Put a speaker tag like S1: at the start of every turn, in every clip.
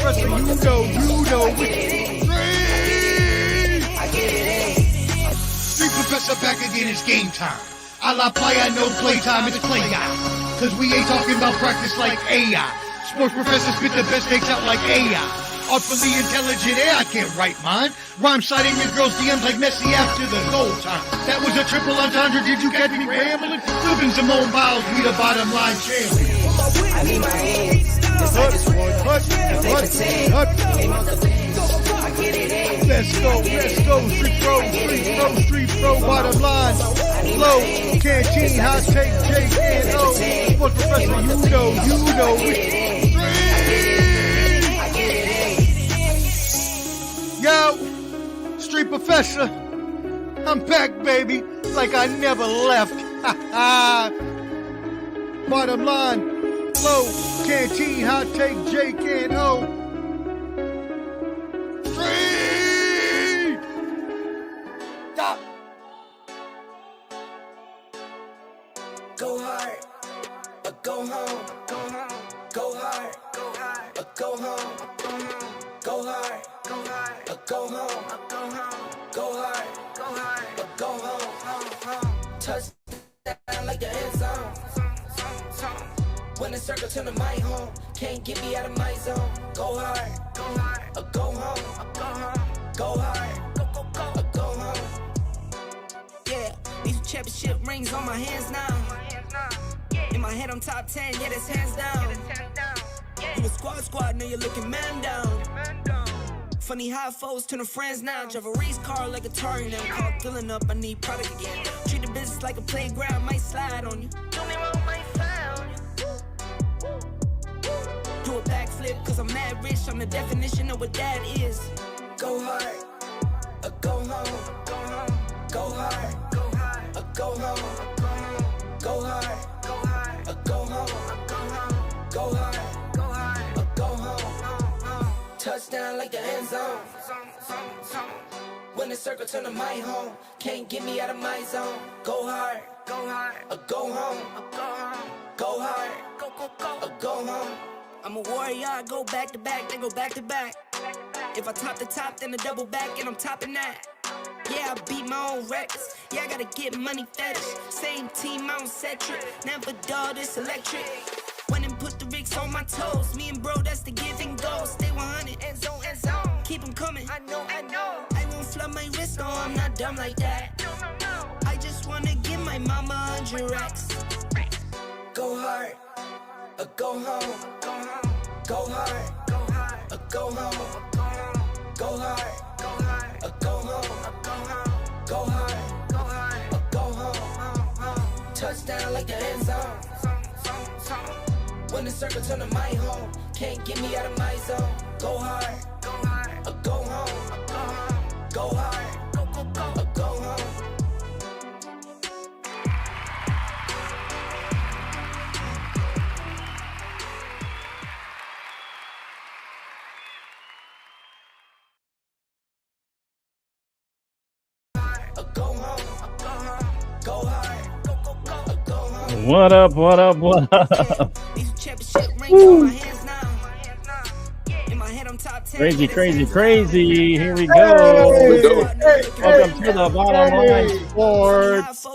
S1: Professor, you know which
S2: Street Professor back again, it's game time. A la playa, no playtime, it's play guy. Cause we ain't talking about practice like AI. Sports professors spit the best takes out like AI. Artfully intelligent, I can't write mine. Rhyme citing your girl's DMs like Messi after the goal time. That was a triple entendre, did you catch me rambling? Flipping Simone Biles, we the bottom line champion.
S3: I need my hands. Let's
S1: go, street pro, bottom line, flow, canteen, hot take, J&O, sports professor, you know, Yo, street professor, I'm back, baby, like I never left, bottom line, flow, canteen, hot take, J&O,
S3: Go hard, or go home. Go hard, or go home. Go hard, or go home. Go hard, or go home. Touchdown like the end zone. When the circle turn to my home, can't get me out of my zone. Go hard, or go home. Go hard, or go home. Yeah, these championship rings on my hands now. In my head, I'm top 10, yeah, that's hands down. You a squad, know you're looking man down. Funny how foes turn to friends now. Drive a race car like a Atari now. Call filling up, I need product again. Treat the business like a playground, might slide on you. Do me wrong, might slide on you. Do a backflip, cause I'm mad rich. I'm the definition of what that is. Go hard, or go home. Go hard, or go home. Go hard, or go home. Go hard, or go home. Touchdown like the end zone. When the circle turn to my home, can't get me out of my zone. Go hard, or go home. Go hard, or go home. I'm a warrior, I go back to back, then go back to back. If I top the top, then a double back, and I'm topping that. Yeah, I beat my own records. Yeah, I gotta get money fetish. Same team, I don't set trip. Never dull, this electric. Went and put the Ricks on my toes. Me and bro, that's the give and go. Stay 100, end zone. Keep them coming. I know. I won't flood my wrist, no, I'm not dumb like that. No. I just wanna give my mama 100 racks. Go hard, or go home. Go hard, or go home. Go hard, or go home. Go hard, or go home. Touchdown like the end zone. When the circle turn to my home, can't get me out of my zone. Go hard, or go home. Go hard, or go home.
S4: What up? Crazy. Here we go. Welcome to the Bottom Line Sports.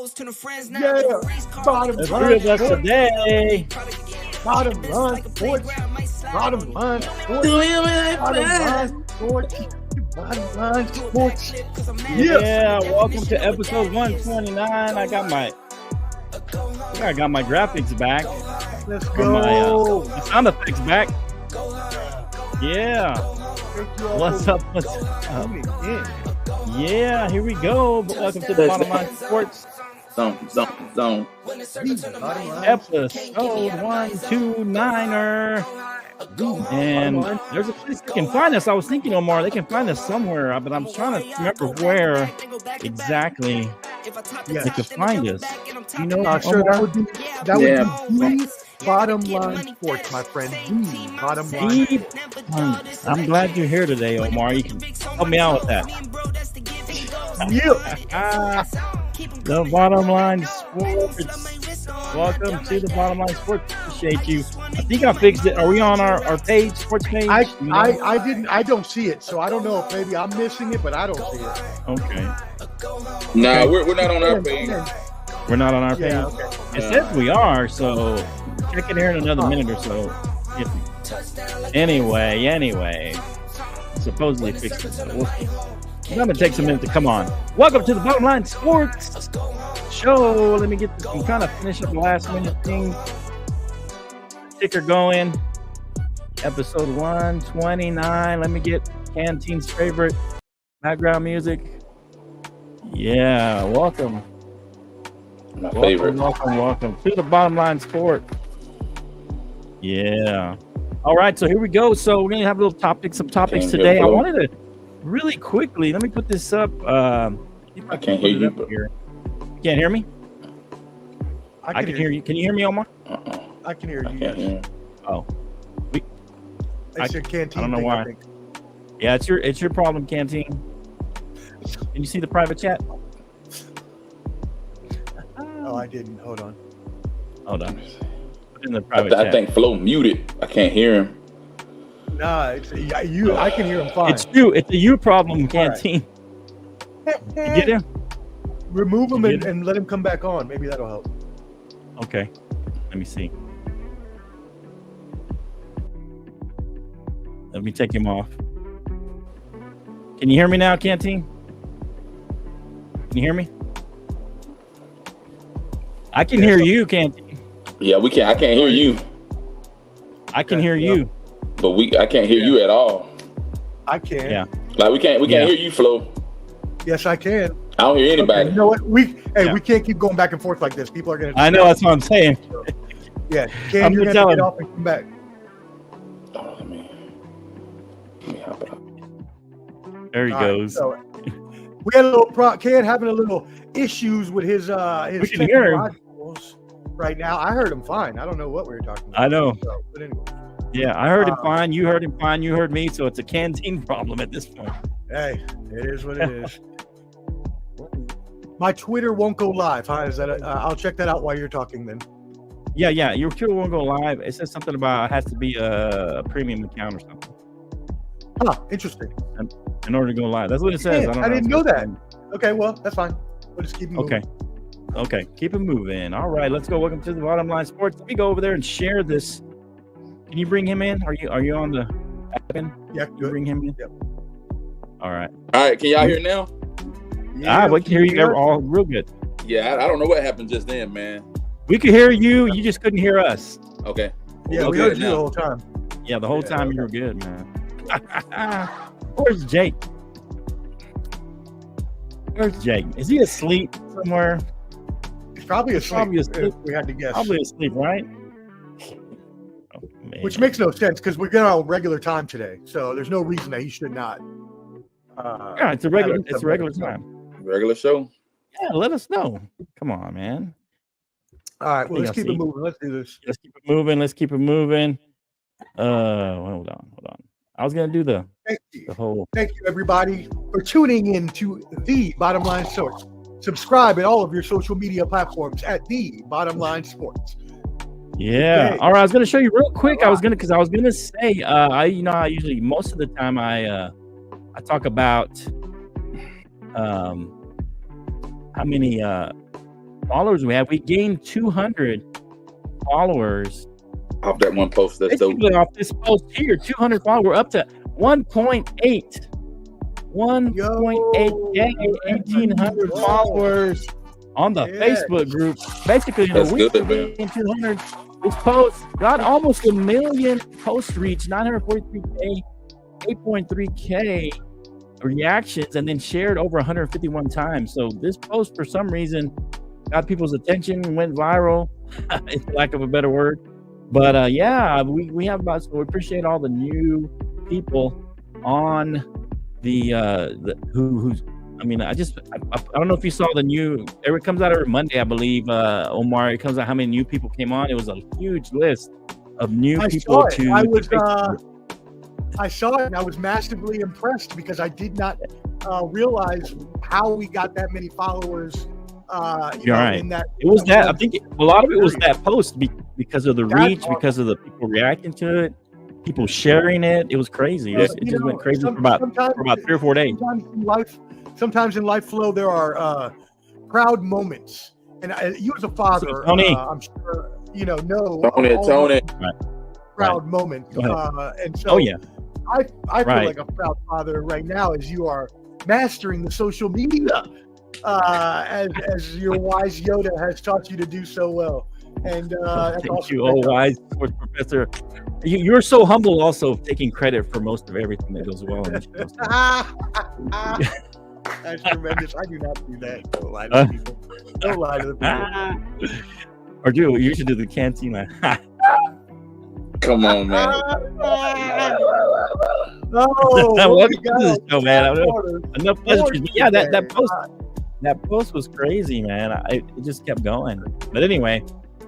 S1: Bottom
S4: The three of us today.
S1: Bottom line sports. Bottom line sports.
S4: Yeah, welcome to episode 129. I got my graphics back.
S1: Let's go.
S4: My sound effects back. Yeah. What's up? Yeah, here we go. Welcome to the Bottom Line Sports. Zone. Episode 129er. And there's a place they can find us. I was thinking, Omar, they can find us somewhere, but I'm trying to remember where exactly they could find us. You know,
S1: Sure, that would be the Bottom Line Sports, my friend. The Bottom Line.
S4: I'm glad you're here today, Omar. You can help me out with that. The Bottom Line Sports. Welcome to the Bottom Line Sports appreciate you. I think I fixed it. Are we on our page, sports page?
S1: I don't see it, so I don't know if maybe I'm missing it, but I don't see it.
S4: Okay.
S5: Nah, we're not on our page.
S4: We're not on our page.
S1: Yeah, okay.
S4: It says we are, so check it here in another minute or so. Anyway, supposedly fixed it. So I'm gonna take some minutes to come on. Welcome to the Bottom Line Sports Show. Let me get this. I'm trying to finish up the last minute thing. Ticker going. Episode 129. Let me get Canteen's favorite background music. Yeah, welcome.
S5: My favorite.
S4: Welcome to the Bottom Line Sport. Yeah. All right, so here we go. So we're gonna have some topics today. I wanted to really quickly. Let me put this up.
S5: I can't hear you.
S4: Here. You can't hear me? I can hear you. Can you hear me, Omar?
S1: I can hear you.
S5: I can't hear.
S4: Oh.
S1: It's your Canteen.
S4: I don't know why. Yeah, it's your problem, Canteen. Can you see the private chat?
S1: Oh, I didn't. Hold on.
S4: Put in the private chat.
S5: I think Flo muted. I can't hear him.
S1: Nah, it's you. I can hear him fine.
S4: It's you. It's a you problem, Canteen. Right. You get him?
S1: Remove him and let him come back on. Maybe that'll help.
S4: Okay. Let me see. Let me take him off. Can you hear me now, Canteen? Can you hear me? I can hear you, Canteen.
S5: Yeah, we can't. I can't hear you.
S4: I can hear you.
S5: But I can't hear you at all.
S1: I can.
S4: Yeah.
S5: Like we can't hear you, Flo.
S1: Yes, I can.
S5: I don't hear anybody.
S1: Okay, you know what? We can't keep going back and forth like this. People are gonna.
S4: I know, that's what I'm saying.
S1: Yeah, you're gonna get off and come back.
S5: Oh, let me hop it up.
S4: There he goes.
S1: So, we had a little Ken having a little issues with his
S4: we can hear him
S1: right now. I heard him fine. I don't know what we were talking about.
S4: I know.
S1: So, but anyway.
S4: Yeah, I heard him fine. You heard him fine. You heard me. So it's a Canteen problem at this point.
S1: Hey, it is what it is. My Twitter won't go live, huh? Is that? I'll check that out while you're talking then.
S4: Yeah. Your Twitter won't go live. It says something about it has to be a premium account or something.
S1: Huh, interesting.
S4: In order to go live. That's what it says.
S1: I didn't know that. Okay, well, that's fine. We'll just keep moving.
S4: Okay. Keep it moving. All right, let's go. Welcome to the Bottom Line Sports. Let me go over there and share this. Can you bring him in? Are you on the app?
S1: Yeah,
S4: good. Bring him in.
S1: Yep.
S5: All right. Can y'all hear now?
S4: Yeah, we can hear you all real good.
S5: Yeah, I don't know what happened just then, man.
S4: We could hear you. You just couldn't hear us.
S5: Okay.
S1: Yeah, we heard you the whole time.
S4: Yeah, the whole time you were good, man. Where's Jake? Where's Jake? Is he asleep somewhere?
S1: He's probably asleep. If we had to guess.
S4: Probably asleep, right?
S1: Oh, which makes no sense because we're going on regular time today, so there's no reason that he should not.
S4: Yeah, it's a regular time.
S5: Regular show.
S4: Yeah, let us know. Come on, man.
S1: All right, well, let's keep it moving. Let's do this.
S4: Let's keep it moving. Hold on. I was gonna do the whole.
S1: Thank you, everybody, for tuning in to the Bottom Line Sports. Subscribe at all of your social media platforms at the Bottom Line Sports.
S4: Yeah. Okay. All right. I was gonna show you real quick. I was gonna say, I usually most of the time I talk about how many followers we have. We gained 200 followers
S5: off that one post. That's dope.
S4: Off this post here, 200 followers. We're up to 1.8. 1.8K, 1,800 followers on the Facebook group. Basically, in a week, 200. This post got almost 1 million post reach, 943K, 8.3K reactions, and then shared over 151 times. So this post, for some reason, got people's attention, went viral, in lack of a better word. But we have about. So we appreciate all the new people on the who's. I mean, I don't know if you saw the new. It comes out every Monday, I believe. Omar, it comes out how many new people came on. It was a huge list of new people.
S1: I saw it and I was massively impressed because I did not realize how we got that many followers.
S4: You're right. I think a lot of it was that post because of the reach, because of the people reacting to it, people sharing it. It was crazy. It just went crazy for about 3 or 4 days.
S1: Sometimes in life, Flo, there are proud moments. And you as a father,
S4: Tony.
S1: I'm sure, know
S5: Tony.
S1: proud moments. And so I feel like a proud father right now as you are mastering the social media as your wise Yoda has taught you to do so well. And
S4: thank you, wise sports professor. You're so humble also, taking credit for most of everything that goes well in the show.
S1: That's tremendous. I do not do that. Don't lie to people. Don't lie to the people.
S4: Or you should do the cantina.
S5: Come on, man.
S4: Welcome to the show, man. Enough pleasures. Yeah, that post was crazy, man. It just kept going. But anyway,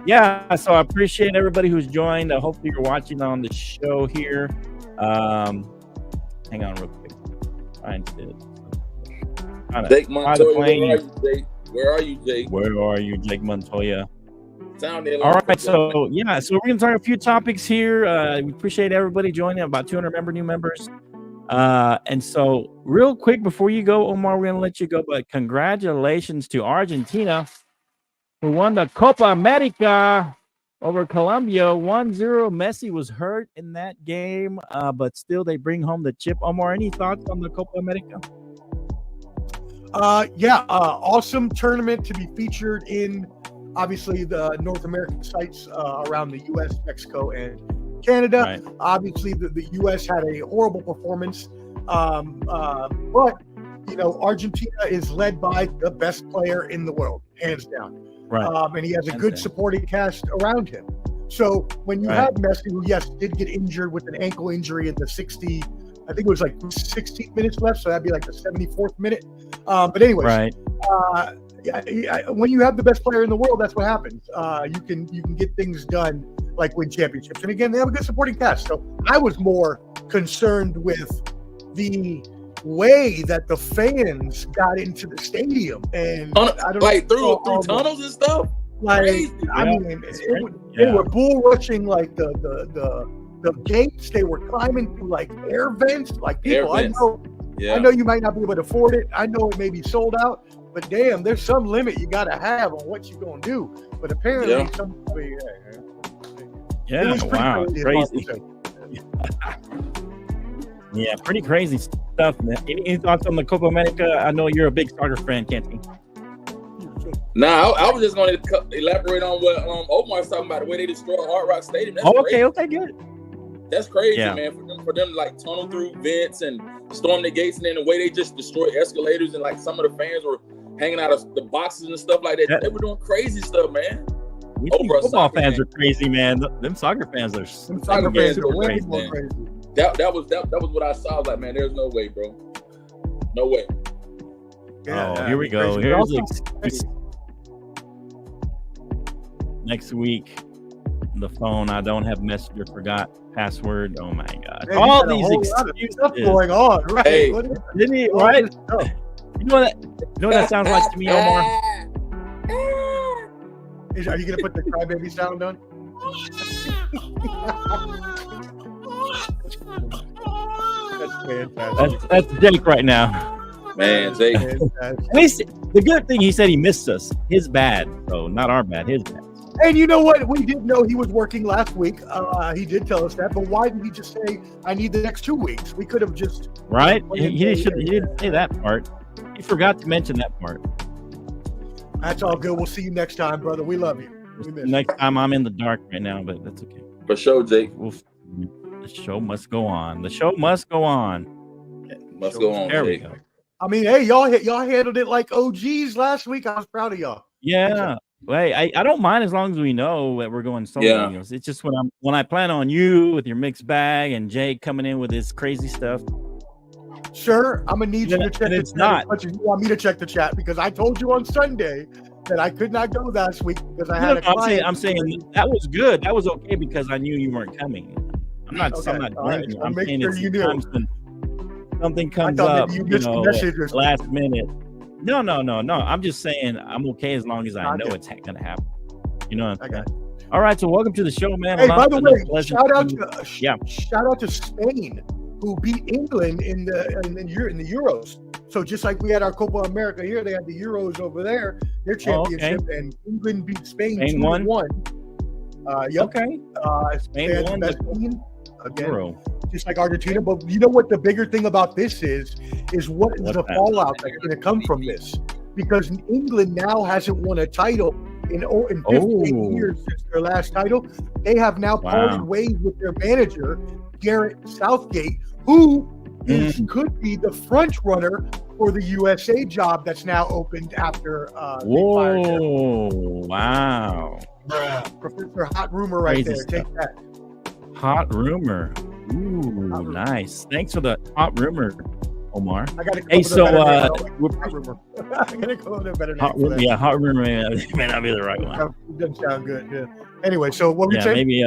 S4: yeah. So I appreciate everybody who's joined. Hopefully you're watching on the show here. Hang on, real quick. Trying to.
S5: Jake Montoya, where are you, Jake?
S4: Where are you, Jake Montoya?
S5: Sounded
S4: all right, so we're going to talk a few topics here. We appreciate everybody joining, about 200 new members. And so real quick before you go, Omar, we're going to let you go, but congratulations to Argentina, who won the Copa America over Colombia 1-0. Messi was hurt in that game, but still they bring home the chip. Omar, any thoughts on the Copa America?
S1: Awesome tournament to be featured in, obviously, the North American sites around the U.S., Mexico, and Canada. Right. Obviously, the U.S. had a horrible performance, but Argentina is led by the best player in the world, hands down.
S4: Right.
S1: And he has a good supporting cast around him. So when you have Messi, who did get injured with an ankle injury in the 16 minutes left, so that'd be like the 74th minute. But anyways, when you have the best player in the world, that's what happens. You can get things done, like win championships. And again, they have a good supporting cast. So I was more concerned with the way that the fans got into the stadium, and I don't
S5: like through tunnels and stuff.
S1: Like, crazy. They were bull rushing like the gates. They were climbing through like air vents. Like, people, I know you might not be able to afford it. I know it may be sold out, but damn, there's some limit you got to have on what you're gonna do. But apparently,
S4: wow, crazy. Yeah, pretty crazy stuff, man. Any thoughts on the Copa America? I know you're a big soccer fan, Canty.
S5: Nah, I was just going to elaborate on what Omar's talking about, the way they destroyed Hard Rock Stadium. That's crazy.
S4: Okay, good.
S5: That's crazy, man. For them like tunnel through vents and storm the gates, and then the way they just destroyed escalators, and like some of the fans were hanging out of the boxes and stuff like that. They were doing crazy stuff, man.
S4: We think football fans are crazy, man. Them soccer fans are
S5: crazy, man. That was what I saw. I was like, man, there's no way, bro. No way.
S4: Here we go. Here's the excuse. Next week, the phone. I don't have Messenger. Forgot password. Oh my God!
S1: Man, all these excuses going on, right?
S5: Hey,
S4: didn't he? Right? You know what that sounds like to me, Omar?
S1: Are you gonna put the crybaby sound on? That's fantastic.
S4: That's Jake right now.
S5: Man, Jake.
S4: At least the good thing, he said he missed us. His bad, though, not our bad. His bad.
S1: And you know what? We did know he was working last week. He did tell us that, but why did he just say, "I need the next 2 weeks"? We could have just
S4: He didn't say that part. He forgot to mention that part.
S1: That's all good. We'll see you next time, brother. We love you.
S4: Next time, I'm in the dark right now, but that's okay.
S5: For sure, Jake.
S4: The show must go on. The show must go on.
S5: Must go on.
S4: There
S5: Jake.
S4: we go.
S1: I mean, hey, y'all handled it like OGs last week. I was proud of y'all.
S4: Yeah. Well, I don't mind as long as we know that we're going solo.
S5: Yeah.
S4: It's just when I plan on you with your mixed bag and Jake coming in with his crazy stuff.
S1: Sure, I'm gonna need you to check the
S4: it's
S1: chat
S4: not.
S1: as much as you want me to check the chat, because I told you on Sunday that I could not go last week because I had a client.
S4: I'm saying that was good. That was okay because I knew you weren't coming. I'm not blaming you. I'm saying
S1: sure
S4: it's something comes up, last minute. No. I'm just saying I'm okay as long as I know it's gonna happen. You know what I'm saying? All right, so welcome to the show, man.
S1: Hey, by the way, shout out to Spain, who beat England in the Euros. So just like we had our Copa America here, they had the Euros over there, their championship, and England beat Spain 2-1. Yep. Okay. Spain won the team again, Euro. Just like Argentina. But you know what the bigger thing about this is what is the fallout that's going to come from this? Because England now hasn't won a title in 15 years since their last title. They have now parted ways with their manager, Gareth Southgate, who could be the front runner for the USA job that's now opened after
S4: wow.
S1: Professor Hot Rumor right there. Stuff. Take that.
S4: Hot Rumor. Ooh, hot nice. Rumor. Thanks for the hot rumor, Omar.
S1: I got to
S4: hey, so
S1: hot rumor. I got to come up with a better name.
S4: Hot rumor, yeah, hot rumor may not be the right one.
S1: It doesn't sound good. Yeah. Anyway, so what were you saying?
S4: Maybe.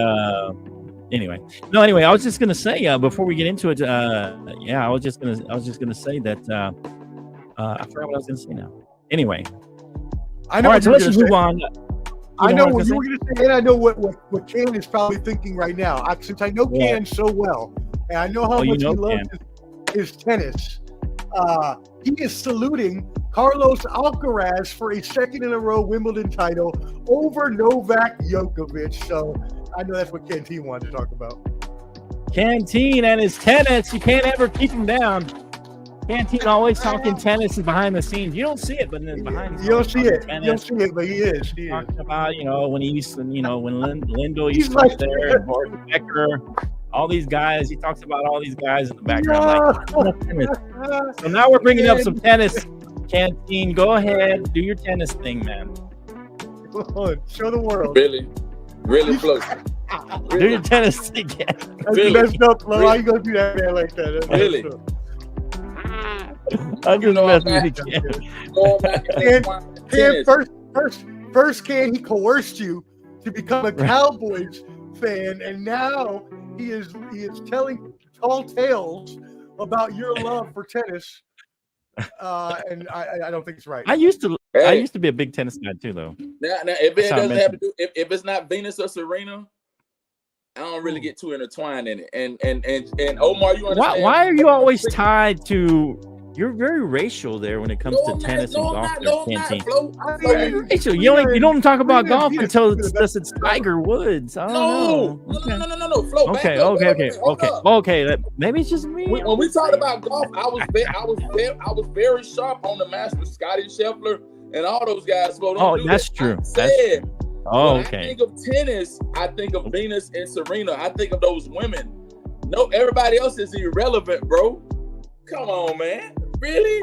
S4: Anyway, I was just gonna say before we get into it. I was just gonna say that. I forgot what I was gonna say now. Anyway,
S1: I know.
S4: All right, so let's move on.
S1: I know what you were going to say, and I know what Ken is probably thinking right now. Since I know Ken so well, and I know how much he loves his tennis, he is saluting Carlos Alcaraz for a second in a row Wimbledon title over Novak Djokovic. So I know that's what Ken T wanted to talk about.
S4: Canteen and his tennis, you can't ever keep him down. Canteen always talking tennis is behind the scenes. You don't see it, but then behind the scenes.
S1: You don't see it. You don't see it, but he is.
S4: Talking about, when he used to, when Lindo used to be there, and Boris Becker, all these guys. He talks about all these guys in the background. So now we're bringing up some tennis. Canteen, go ahead, do your tennis thing, man.
S1: Show the world.
S5: Really close.
S4: Do your tennis thing.
S1: That's messed up, Flo. How you gonna do that, man, like that?
S5: Really?
S4: I'm just messing with you.
S1: First, Ken, he coerced you to become a Cowboys fan, and now he is telling tall tales about your love for tennis. And I don't think it's right.
S4: I used to be a big tennis guy too, though.
S5: Now if it doesn't have to do, if it's not Venus or Serena, I don't really get too intertwined in it. And Omar, you understand?
S4: Why are you always tied to? You're very racial there when it comes to tennis and golf. Racial. You don't talk about golf until it's Tiger Woods. I don't know.
S5: No. Flo,
S4: Okay. Maybe it's just me.
S5: When we talked about golf, I was very sharp on the Masters, Scotty Scheffler, and all those guys.
S4: That's true.
S5: When I think of tennis, I think of Venus and Serena. I think of those women. No, everybody else is irrelevant, bro. Come on, man. Really?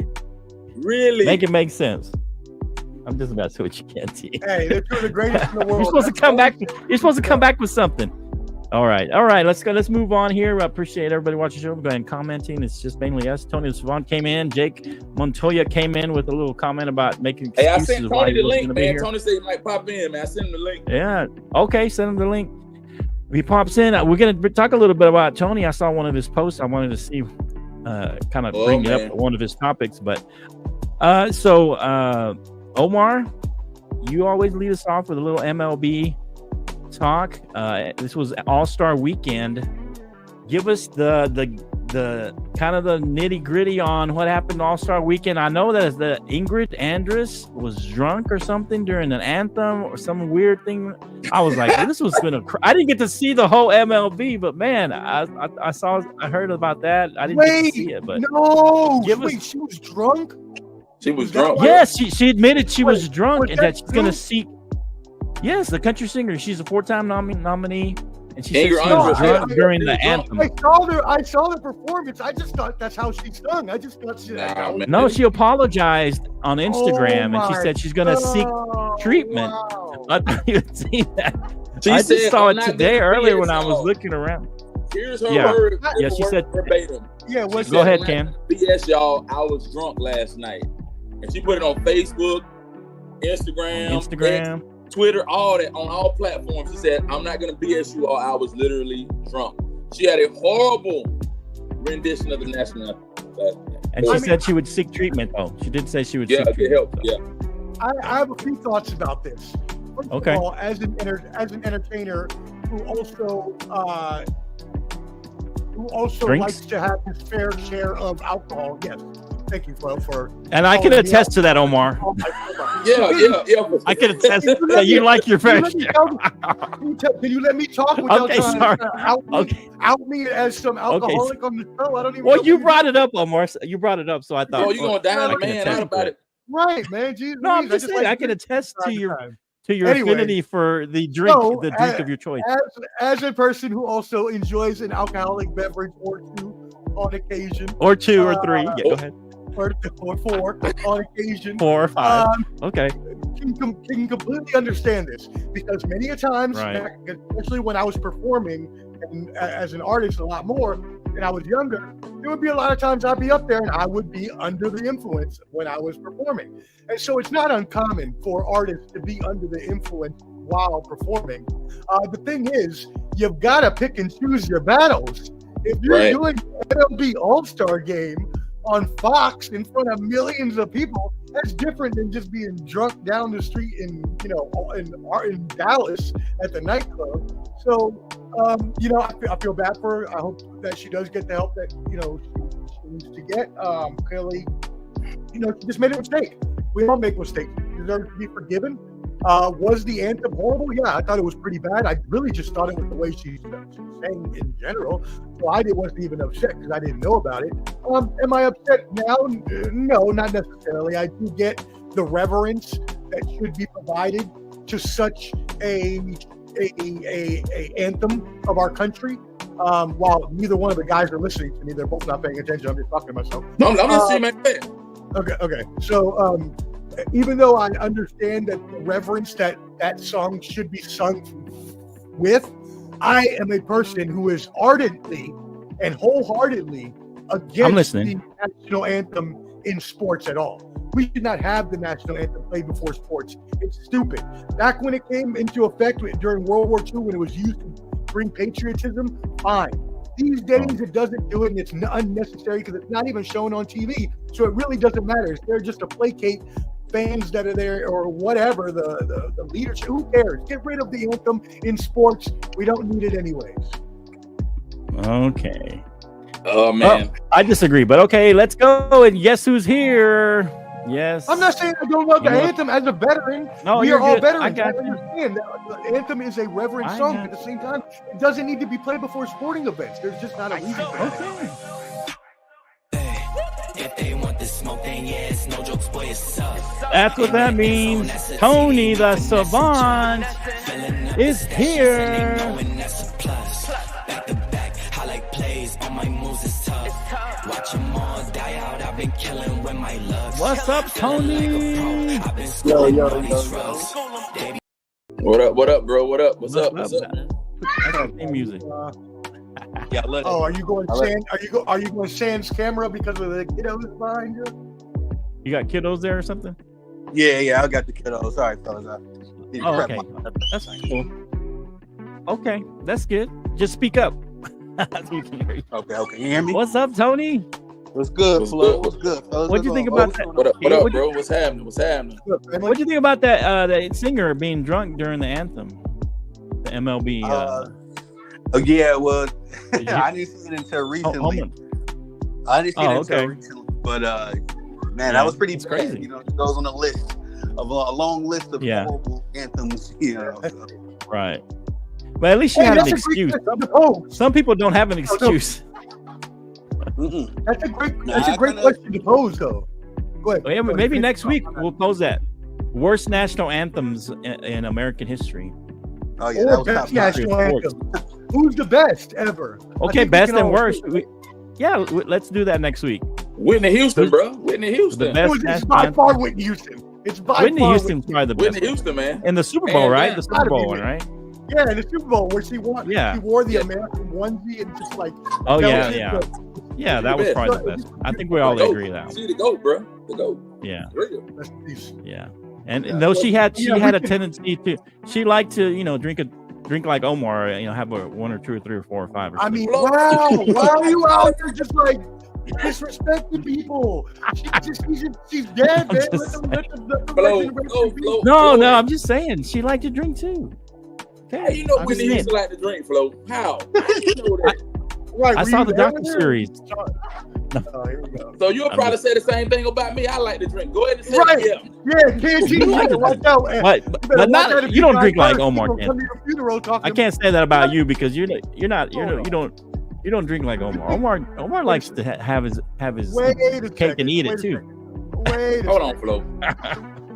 S4: Make it make sense. I'm just about to see what you can't see.
S1: Hey, they're two of the greatest in the world.
S4: You're supposed to come back with something. All right. Let's go. Let's move on here. I appreciate everybody watching the show. Go ahead and commenting. It's just mainly us. Tony Savant came in. Jake Montoya came in with a little comment about making excuses.
S5: Hey, I sent Tony the link, man. Tony said he might pop in, man. I sent him the link.
S4: Yeah. Okay. Send him the link. If he pops in, we're going to talk a little bit about Tony. I saw one of his posts. I wanted to see. Kind of bring it up one of his topics, but Omar, you always lead us off with a little MLB talk. This was All-Star Weekend. Give us the kind of the nitty gritty on what happened All-Star Weekend. I know that the Ingrid Andress was drunk or something during an anthem or some weird thing. I was like, this was gonna. I didn't get to see the whole MLB, but man, I heard about that. I didn't get to see it, but
S1: she was drunk.
S5: She was drunk.
S4: Yes, she admitted she was drunk and that she's gonna seek. Yes, the country singer. She's a 4-time nominee. And she said she was drunk during the anthem.
S1: I saw the performance. I just thought that's how she sung. I just thought
S4: she apologized on Instagram and she said she's going to seek treatment. Wow. I thought you had seen that. I just saw it today earlier when I was looking around.
S5: Here's her word.
S4: Yeah, she said
S5: verbatim.
S1: Yeah,
S4: go ahead, Cam.
S5: BS, y'all. I was drunk last night, and she put it on Facebook, Instagram. Twitter, all that, on all platforms. She said, I'm not going to BS you all. I was literally drunk. She had a horrible rendition of the national anthem.
S4: And she said she would seek treatment, though. She did say she would seek treatment.
S5: Help. Yeah.
S1: I have a few thoughts about this. first
S4: Okay.
S1: of all, as an entertainer who also
S4: Drinks?
S1: likes to have his fair share of alcohol. Yes. Thank you, Flo, for.
S4: And I can attest to that, Omar.
S5: Yeah.
S4: I can attest that you like your fair share.
S1: Can you let me talk without
S4: Okay,
S1: trying
S4: sorry.
S1: to out me as some alcoholic on the show? I don't even.
S4: Well, you brought it up, Omar. You brought it up, so I thought.
S5: Oh, you gonna dine
S4: I
S5: the
S4: can
S5: man
S4: attest
S5: out about
S4: to
S5: it?
S1: Right, man. Jesus,
S4: No, I'm just saying I can attest to your affinity for the drink, the drink of your choice.
S1: As a person who also enjoys an alcoholic beverage or two on occasion,
S4: Or two or three. Yeah, go ahead.
S1: or four on occasion,
S4: 4 or 5. Okay.
S1: can completely understand this, because many a times,
S4: Right.
S1: especially when I was performing and as an artist a lot more, and I was younger, there would be a lot of times I'd be up there and I would be under the influence when I was performing. And so it's not uncommon for artists to be under the influence while performing. The thing is, you've got to pick and choose your battles. If you're doing MLB All-Star Game on Fox in front of millions of people, that's different than just being drunk down the street in Dallas at the nightclub. So, I feel bad for her. I hope that she does get the help that, she needs to get. Clearly, she just made a mistake. We all make mistakes. She deserves to be forgiven. Was the anthem horrible? Yeah, I thought it was pretty bad. I really just thought it was the way she sang in general. So I wasn't even upset because I didn't know about it. Am I upset now? No, not necessarily. I do get the reverence that should be provided to such a anthem of our country. While neither one of the guys are listening to me, they're both not paying attention. I'm just talking to myself.
S5: No, I'm listening, man.
S1: Okay. So, even though I understand that the reverence that song should be sung with, I am a person who is ardently and wholeheartedly against the national anthem in sports at all. We should not have the national anthem played before sports. It's stupid. Back when it came into effect during World War II, when it was used to bring patriotism, fine. These days, it doesn't do it, and it's unnecessary because it's not even shown on TV. So it really doesn't matter. It's there just to placate fans that are there or whatever, the leadership. Who cares? Get rid of the anthem in sports. We don't need it anyways.
S4: Okay.
S5: Oh, man.
S4: I disagree, but okay, let's go. And guess who's here? Yes.
S1: I'm not saying I don't love the anthem as a veteran.
S4: No,
S1: we are all
S4: good.
S1: veterans.
S4: I got you.
S1: Understand that the anthem is a reverent song, but at the same time, it doesn't need to be played before sporting events. There's just not a reason for it.
S3: If they want the smoke, then yes, no jokes, boy, it's up.
S4: That's what that means. Tony the Savant is here.
S3: Back to back, highlight plays on my moves is tough. Watch them all die out. I've been killing with my love.
S4: What's up, Tony?
S5: Yo. What up, bro? What's up, man?
S4: That's our theme music.
S1: Are you going Are you going Sans camera because of the kiddos behind you?
S4: You got kiddos there or something?
S6: Yeah, I got the kiddos. Sorry, fellas.
S4: Okay. That's cool. Okay, that's good. Just speak up. So we can hear you.
S6: Okay. You hear me?
S4: What's up, Tony?
S6: What's good, Flo? What's good, fellas?
S4: What'd you think about that?
S5: What up, bro? What's happening?
S4: What'd you think about that singer being drunk during the anthem? The MLB.
S6: Yeah, well, I didn't see it until recently. But man, that was pretty
S4: crazy.
S6: It goes on a list of a long list of horrible anthems. So.
S4: Right. But at least you had an excuse. Some people don't have an excuse.
S1: That's a great question to pose, though. Go ahead.
S4: Well, maybe next week we'll pose that. Worst national anthems in American history.
S6: Oh yeah, that was
S1: best national anthem. Who's the best ever?
S4: Okay, best and worst. Let's do that next week.
S5: Whitney Houston, bro. Whitney Houston.
S4: The best
S1: it's by far Whitney Houston.
S4: Whitney Houston's probably the best.
S5: Whitney Houston, man.
S4: In the Super Bowl, right? The Super Bowl one, right?
S1: Yeah, in the Super Bowl where she wore the American onesie and just like.
S4: Yeah, that was probably the best. I think we all agree that.
S5: See the GOAT, bro. The GOAT.
S4: Yeah.
S5: Yeah.
S4: And though she had a tendency to, she liked to drink like Omar, have a 1 or 2 or 3 or 4 or 5. Or
S1: I mean, wow, why are you out there just like Disrespecting people. She's dead, man.
S4: No, I'm just saying she liked to drink too. Okay.
S5: How you know Whitney used to like to drink, Flo? How you know that?
S1: Right,
S4: I saw the docu-series.
S1: Here we go.
S5: So you'll probably say the same thing about me. I like to drink. Go ahead and say
S1: yeah. Yeah, can't you like watch out?
S4: But not you don't drink like Omar can. I can't say that about you because you don't drink like Omar. Omar likes to have his cake and eat it too.
S5: Hold on, Flo.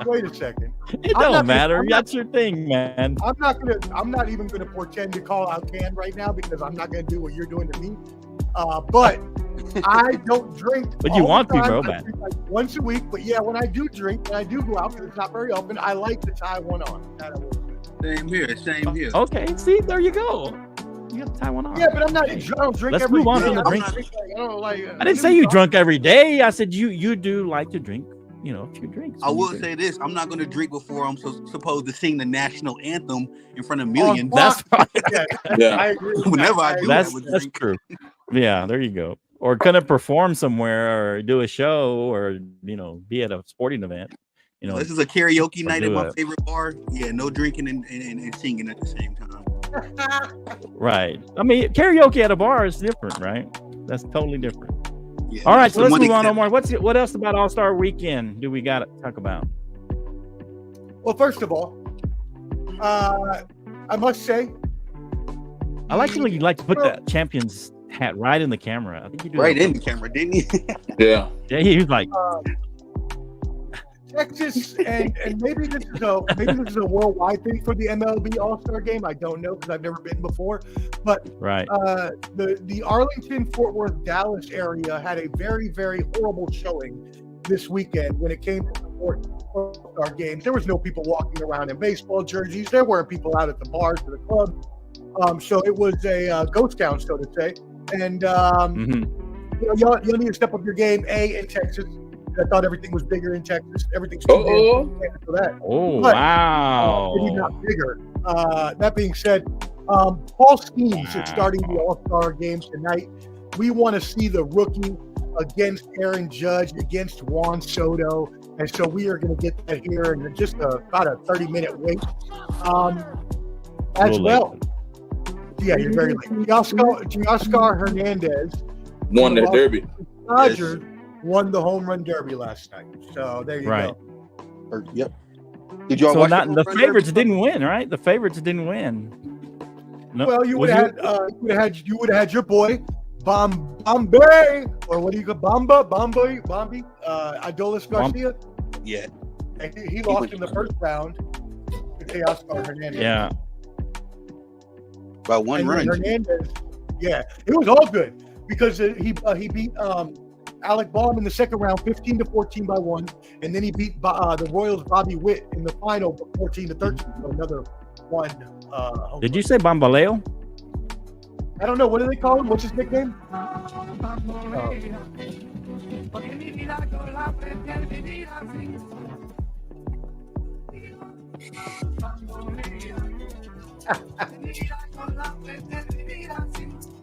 S1: Wait a second.
S4: It don't matter. That's your thing, man.
S1: I'm not even gonna pretend to call out Can right now because I'm not gonna do what you're doing to me. But I don't drink.
S4: But you want to, bro, man.
S1: Like once a week. But yeah, when I do drink, and I do go out, because it's not very often, I like to tie one on.
S6: Same here.
S4: Okay, see, there you go. You got to tie one on.
S1: Yeah, but I don't drink
S4: Let's
S1: every
S4: move on
S1: day.
S4: from the drink.
S1: I
S4: didn't say you drunk every day. I said you do like to drink, a few drinks.
S6: I will say this: I'm not going to drink before I'm supposed to sing the national anthem in front of millions.
S4: That's
S5: yeah.
S1: I agree.
S6: Whenever I do,
S4: that's true. Yeah, there you go. Or gonna perform somewhere, or do a show, or be at a sporting event.
S6: This is a karaoke night at my favorite bar. Yeah, no drinking and singing at the same time.
S4: Right. I mean, karaoke at a bar is different, right? That's totally different. Yeah, all right, so let's move on, Omar. What else about All-Star Weekend do we got to talk about?
S1: Well, first of all, I must say,
S4: I like you like to put that champion's hat right in the camera. I think you do
S6: right in the camera, didn't you?
S5: Yeah.
S4: Yeah, he was like
S1: Texas, and maybe this is a worldwide thing for the MLB All-Star Game. I don't know because I've never been before, but
S4: right.
S1: The Arlington, Fort Worth, Dallas area had a very, very horrible showing this weekend when it came to All-Star games. There was no people walking around in baseball jerseys. There weren't people out at the bars or the clubs. So it was a ghost town, so to say. And y'all need to step up your game. In Texas. I thought everything was bigger in Texas. Everything's for that.
S4: Oh, but, wow.
S1: Maybe not bigger. That being said, Paul Skeens is starting the All-Star game tonight. We want to see the rookie against Aaron Judge, against Juan Soto. And so we are going to get that here in just about a 30-minute wait. As well. Yeah, you're very late. Teoscar Hernandez
S5: won the Derby.
S1: Dodgers won the home run derby last night. So there you go.
S6: Yep. Did y'all watch
S4: the favorites didn't win, right? The favorites didn't win.
S1: No. Well, you would have had your boy Bombay, or what do you call Bombi, Adolis Garcia.
S6: Yeah.
S1: And he lost in the first round to Teoscar Hernandez.
S4: Yeah.
S6: By one run.
S1: Hernandez. Yeah, it was all good because he beat Alec Baum in the second round, 15-14 by one, and then he beat the Royals' Bobby Witt in the final, 14-13. So another one.
S4: Did you say Bambaleo?
S1: I don't know. What do they call him? What's his nickname?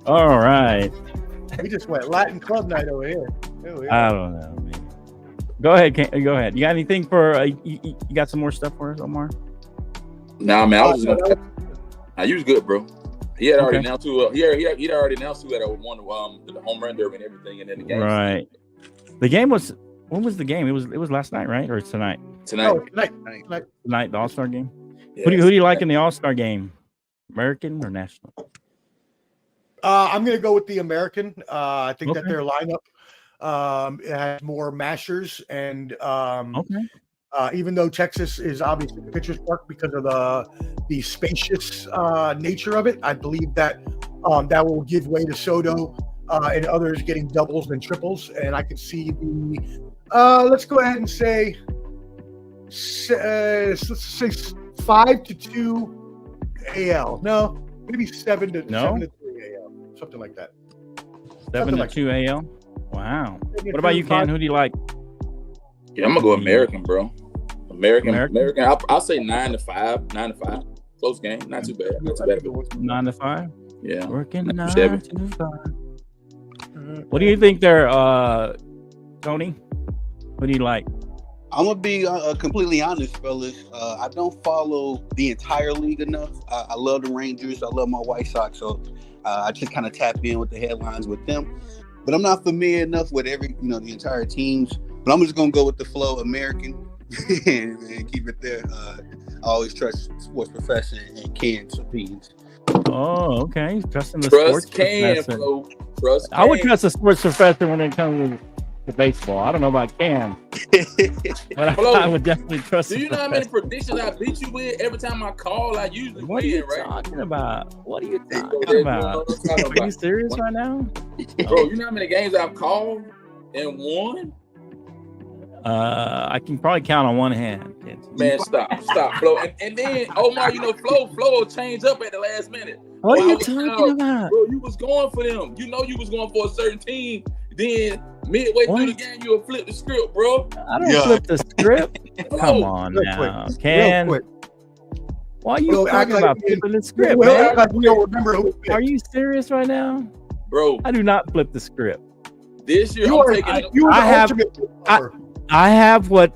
S4: All right.
S1: We just went Latin club night over here.
S4: I don't know, man. Go ahead. Go ahead. You got anything for? You got some more stuff for us, Omar?
S5: Nah, man. I was just gonna. Nah, you was good, bro. He had already announced who. He already announced who had won the home run derby and everything, and then the game.
S4: Right. The game was. When was the game? It was last night, right? Or it's tonight?
S5: Tonight.
S4: Tonight, the All-Star game. Yes. Who do you like in the All-Star game? American or national?
S1: I'm going to go with the American. I think that their lineup it has more mashers, and even though Texas is obviously the pitcher's park because of the spacious nature of it, I believe that that will give way to Soto and others getting doubles and triples, and I can see the let's go ahead and say 5-2 AL. No, maybe 7-3 AL. Something like that.
S4: 7-2 AL. Wow. What about you, Ken? Who do you like?
S5: Yeah, I'm gonna go American, bro. American. I'll say 9-5. 9-5. Close game. Not too bad. Not too bad.
S4: 9-5.
S5: Yeah.
S4: Working 9 to 5. What do you think there, Tony? What do you like?
S6: I'm gonna be completely honest, fellas. I don't follow the entire league enough. I love the Rangers. I love my White Sox, so I just kind of tap in with the headlines with them. But I'm not familiar enough with the entire teams. But I'm just gonna go with the flow American and keep it there. I always trust sports professor and Ken's opinions.
S4: Oh, okay. Trusting the sports professor.
S5: Trust
S4: I would trust a sports professor when it comes to baseball. I don't know about Cam, but I would definitely trust.
S5: Do you know how many predictions I beat you with every time I call? I usually
S4: what win, right? Talking about? What are you talking about? Are you serious right now,
S5: bro? You know how many games I've called and won?
S4: I can probably count on one hand.
S5: Man, stop, Flo. And then Omar, Flo will change up at the last minute.
S4: What are you talking about?
S5: Bro, you was going for them. You know you was going for a certain team. Then midway through the game, you'll flip the script, bro.
S4: I don't flip the script. Come on now, Ken. Why are you talking about flipping the script, man?
S1: We don't remember who.
S4: Are you serious right now,
S5: bro?
S4: I do not flip the script.
S5: This year,
S4: I have what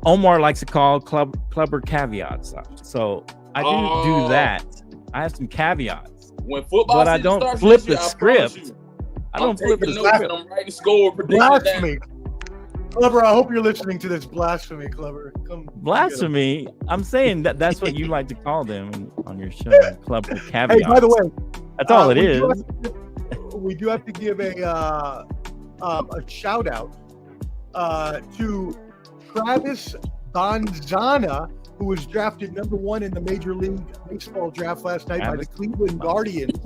S4: Omar likes to call clubber caveats. So I do that. I have some caveats.
S5: When football,
S4: but I don't flip the script. I don't flip the script.
S5: I'm writing score
S1: blasphemy. Clever, I hope you're listening to this. Blasphemy, Clever.
S4: Blasphemy. I'm saying that's what you like to call them on your show. Clubber caveats.
S1: Hey, by the way,
S4: that's all it is.
S1: We do have to give a shout out to Travis Bonzana, who was drafted number 1 in the Major League Baseball draft last night by the Cleveland Guardians.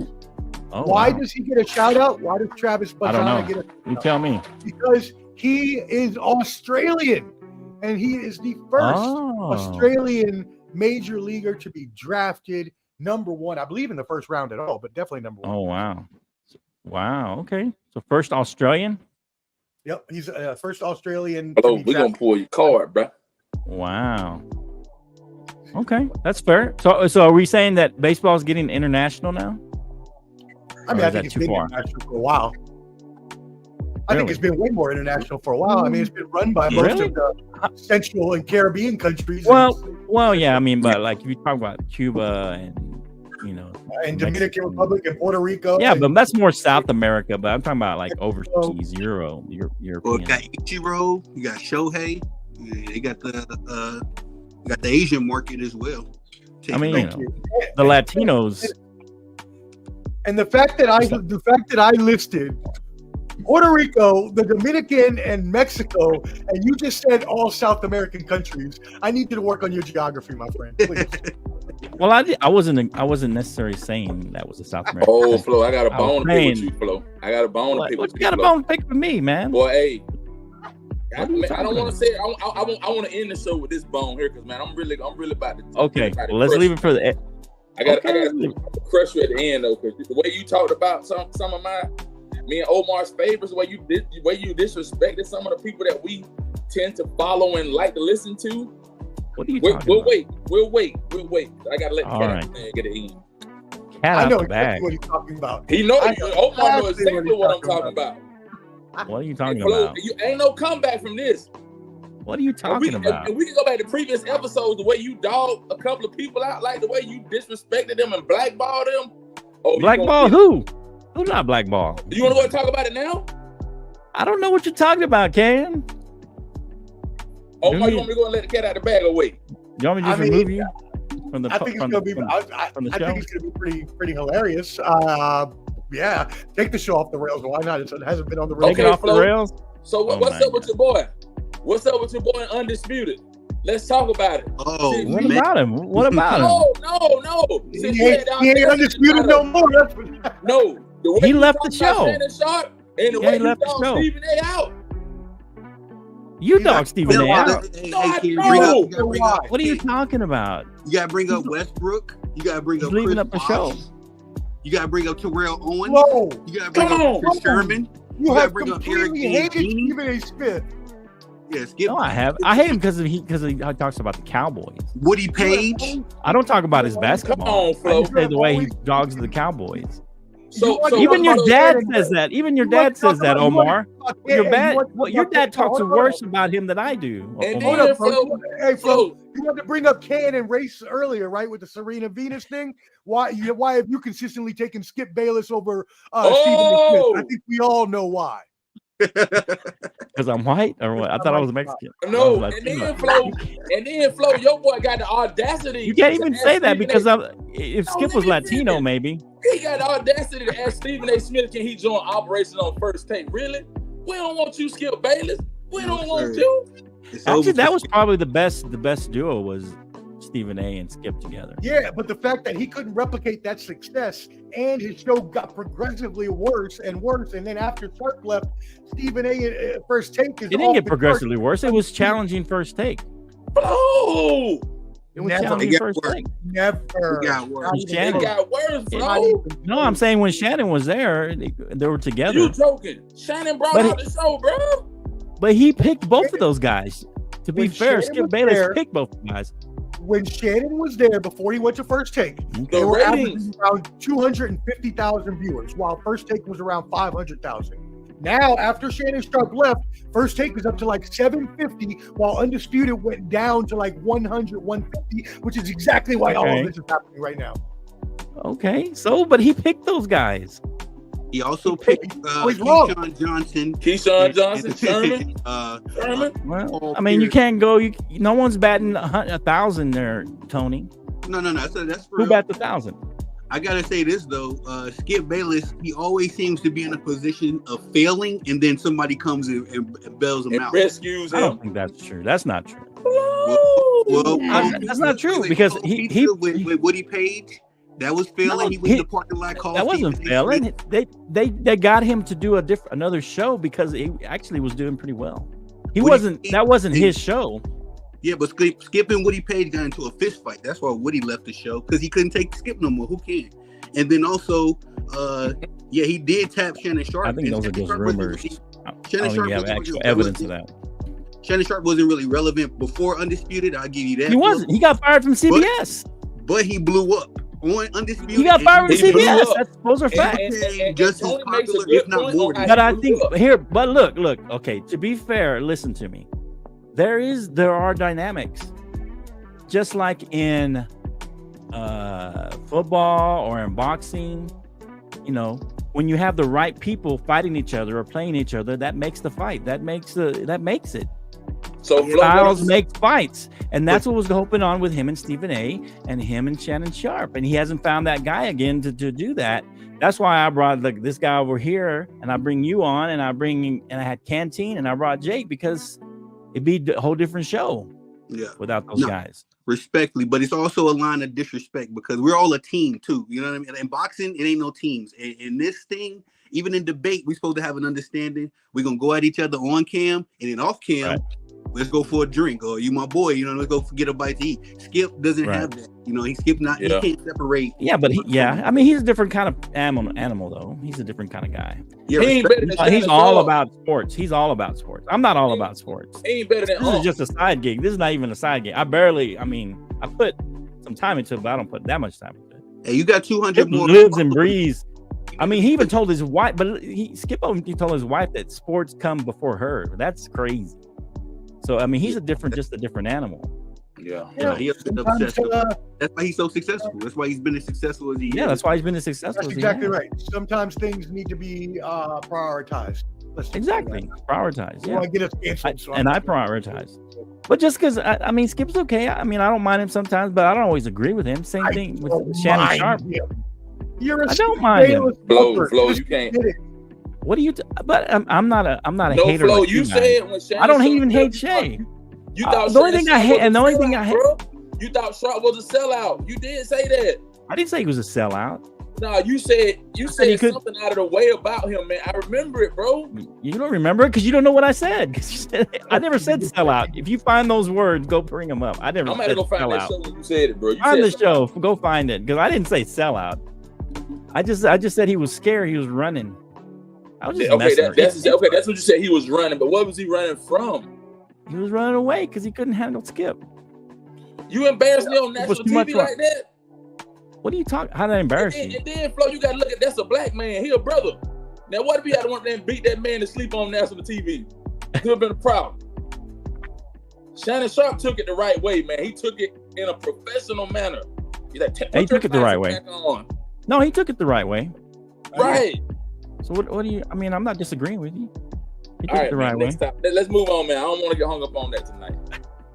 S1: Why does he get a shout out? Why does Travis Bonzana get a shout out?
S4: You tell me.
S1: Because he is Australian, and he is the first Australian major leaguer to be drafted number 1, I believe in the first round at all, but definitely number 1.
S4: Oh, wow. Okay. So first Australian?
S1: Yep, he's first Australian.
S5: Hello, we're going to pull your card, bro.
S4: Wow. Okay, that's fair. So are we saying that baseball is getting international now?
S1: I mean, I think it's been international for a while. I think it's been way more international for a while. I mean, it's been run by most of the Central and Caribbean countries.
S4: Well, yeah. I mean, but like if you talk about Cuba and
S1: and Dominican Republic and Puerto Rico.
S4: Yeah, but that's more South America. But I'm talking about like overseas European.
S6: Well, you got Ichiro, you got Shohei. They got the Asian market as well.
S4: I mean, the Latinos.
S1: And the fact that I listed Puerto Rico, the Dominican, and Mexico, and you just said all South American countries, I need you to work on your geography, my friend. Please.
S4: Well, I wasn't necessarily saying that was a South American.
S5: Oh, Flo, I got a bone to pick with you, Flo. I got a bone to pick with you.
S4: You got a bone to pick with me, man.
S5: Boy, hey. I don't want to say it. I want to end the show with this bone here because, man, I'm really about to.
S4: Okay, well, let's leave it for the.
S5: I got to crush you at the end though, because the way you talked about some of me and Omar's favorites, the way you disrespected some of the people that we tend to follow and like to listen to.
S4: What are you talking about?
S5: We'll wait. I gotta let the cat out the bag get it in.
S1: I know exactly what he's talking about.
S5: Omar knows exactly what I'm talking about.
S4: What are you talking about?
S5: You ain't no comeback from this.
S4: What are you talking about?
S5: And we can go back to previous episodes, the way you dogged a couple of people out, like the way you disrespected them and blackballed them.
S4: Blackball who? Who's not blackball?
S5: Do you want to go and talk about it now?
S4: I don't know what you're talking about, Ken.
S5: Oh, you want me to go and let the cat out the bag or wait?
S4: You want me to just remove you from the
S1: I think it's going to be pretty hilarious. Yeah, take the show off the rails. Why not? It hasn't been on the rails.
S4: Take it off the rails.
S5: So what's up with your boy? What's up with your boy in Undisputed? Let's talk about it.
S6: Oh,
S4: what about him? What about him?
S5: No.
S1: He ain't undisputed no more.
S5: No.
S4: He left the show.
S5: Sharp, and the way
S4: he left the show.
S5: Stephen A. out.
S4: You dog Stephen A. out. What are you talking about?
S6: You got to bring up Westbrook. You got to bring up
S4: leaving
S6: Chris
S4: up the show.
S6: You got to bring up Terrell Owens.
S1: Whoa.
S6: You got to bring up Chris Sherman.
S1: You have completely hated Stephen A. Smith.
S6: Yes,
S4: no, I have. I hate him because he talks about the Cowboys.
S6: Woody Page.
S4: I don't talk about his basketball.
S5: Come on, Flo.
S4: I just say the way he dogs the Cowboys. Even your dad says that. Even your dad says that, Omar. Your dad talks worse about him than I do.
S5: And
S1: Hold up, bro. Hey, Flo, you wanted to bring up Can and race earlier, right? With the Serena Venus thing. Why have you consistently taken Skip Bayless over Stephen A. Smith? I think we all know why.
S4: Because I'm white or what? I thought I was Mexican.
S5: No, and then Flo, your boy got the audacity.
S4: You can't even say that because if Skip was Latino, maybe.
S5: He got the audacity to ask Stephen A. Smith, can he join Operation on First Take? Really? We don't want you, Skip Bayless. We don't want you.
S4: Actually, that was probably the best duo was Stephen A. and Skip together.
S1: Yeah, but the fact that he couldn't replicate that success and his show got progressively worse and worse, and then after Sharp left, Stephen A. First Take is.
S4: It didn't get progressively worse. It was challenging First Take.
S5: Oh,
S4: it was challenging First Take.
S1: Never.
S6: It got worse.
S5: It got worse, bro.
S4: No, I'm saying when Shannon was there, they were together.
S5: You joking? Shannon brought out the show, bro.
S4: But he picked both of those guys. To be fair, Skip Bayless picked both guys.
S1: When Shannon was there before he went to First Take, they were averaging around 250,000 viewers, while First Take was around 500,000. Now, after Shannon Sharp left, First Take is up to like 750, while Undisputed went down to like 100, 150, which is exactly why all of this is happening right now.
S4: Okay, but he picked those guys.
S6: He also picked Keyshawn Johnson, Sherman.
S4: Well, I mean, you can't go. No one's batting 1,000 there, Tony.
S6: No. That's for
S4: who bat 1,000.
S6: I gotta say this though, Skip Bayless, he always seems to be in a position of failing, and then somebody comes in and bails him out.
S5: Rescues him.
S4: I don't think that's true. That's not true.
S6: Well,
S4: that's not true because he
S6: with Woody Page. That was failing. He was in the parking lot.
S4: That wasn't failing. They got him to do another show because he actually was doing pretty well. That wasn't his show.
S6: Yeah, but Skip and Woody Page got into a fist fight. That's why Woody left the show because he couldn't take Skip no more. Who can? And then also, he did tap Shannon Sharp.
S4: I think those are just rumors. I don't think you have actual evidence of that.
S6: Shannon Sharp wasn't really relevant before Undisputed. I'll give you that.
S4: He wasn't. He got fired from CBS.
S6: But he blew up. On Undisputed,
S4: he got fired from CBS. Those are facts.
S6: Just as popular, if not more.
S4: But I think but look. Okay, to be fair, listen to me. There are dynamics, just like in football or in boxing. You know, when you have the right people fighting each other or playing each other, that makes the fight. That makes it.
S5: So
S4: styles make fights, and that's what was hoping on with him and Stephen A. and him and Shannon Sharp, and he hasn't found that guy again to do that. That's why I brought this guy over here, and I bring you on, and I had Canteen, and I brought Jake because it'd be a whole different show.
S6: Yeah,
S4: without those guys.
S6: Respectfully, but it's also a line of disrespect because we're all a team too. You know what I mean? In boxing, it ain't no teams. In this thing, even in debate, we're supposed to have an understanding. We're gonna go at each other on cam, and then off cam. Right. Let's go for a drink, or you my boy, let's go get a bite to eat. Skip doesn't have that. He can't separate.
S4: Yeah, but I mean, he's a different kind of animal though. He's a different kind of guy.
S6: Yeah,
S4: he's all about sports. He's all about sports. I'm not all about sports.
S5: He ain't better than
S4: This is just a side gig. This is not even a side gig. I put some time into it, but I don't put that much time into it.
S6: Hey, you got 200 more.
S4: Lives and breathes. I mean, he even told his wife, but he told his wife that sports come before her. That's crazy. So I mean, he's a different animal.
S5: Yeah.
S6: That's why he's so successful. That's why he's been as successful as he is.
S4: Yeah, that's why he's been as successful.
S1: That's exactly right. Sometimes things need to be prioritized.
S4: Exactly, prioritize. Yeah,
S1: I get us canceled,
S4: I prioritize. But just because I mean, Skip's okay. I mean, I don't mind him sometimes, but I don't always agree with him. Same thing with Shannon Sharp.
S1: I
S4: don't mind him.
S5: Flo, you can't.
S4: What do you? But I'm not a hater.
S5: Flo, you said when Shannon
S4: I don't even hate Shay.
S5: You thought
S4: the only thing I hate, and the only thing I hate,
S5: you thought Sharp was a sellout. You did say that.
S4: I didn't say he was a sellout.
S5: No, you said something out of the way about him, man. I remember it, bro.
S4: You don't remember it because you don't know what I said. I never said sellout. If you find those words, go bring them up. I never.
S5: I'm gonna go find that show when you said it, bro.
S4: Find the show. Go find it because I didn't say sellout. I just said he was scared. He was running. I was just
S5: that's what you said. He was running, but what was he running from?
S4: He was running away because he couldn't handle Skip.
S5: You embarrassed me on national TV like that?
S4: What are you talking? How did that embarrass you?
S5: And then, Flo, you got to look at that's a black man. He a brother. Now, what if he had to want to beat that man to sleep on national TV? Could have been a problem. Shannon Sharp took it the right way, man. He took it in a professional manner.
S4: He took it the right way. No, he took it the right way.
S5: Right.
S4: So what do you? I mean, I'm not disagreeing with you. He took
S5: All right,
S4: it the right way.
S5: Next time, let's move on, man. I don't want to get hung up on that tonight.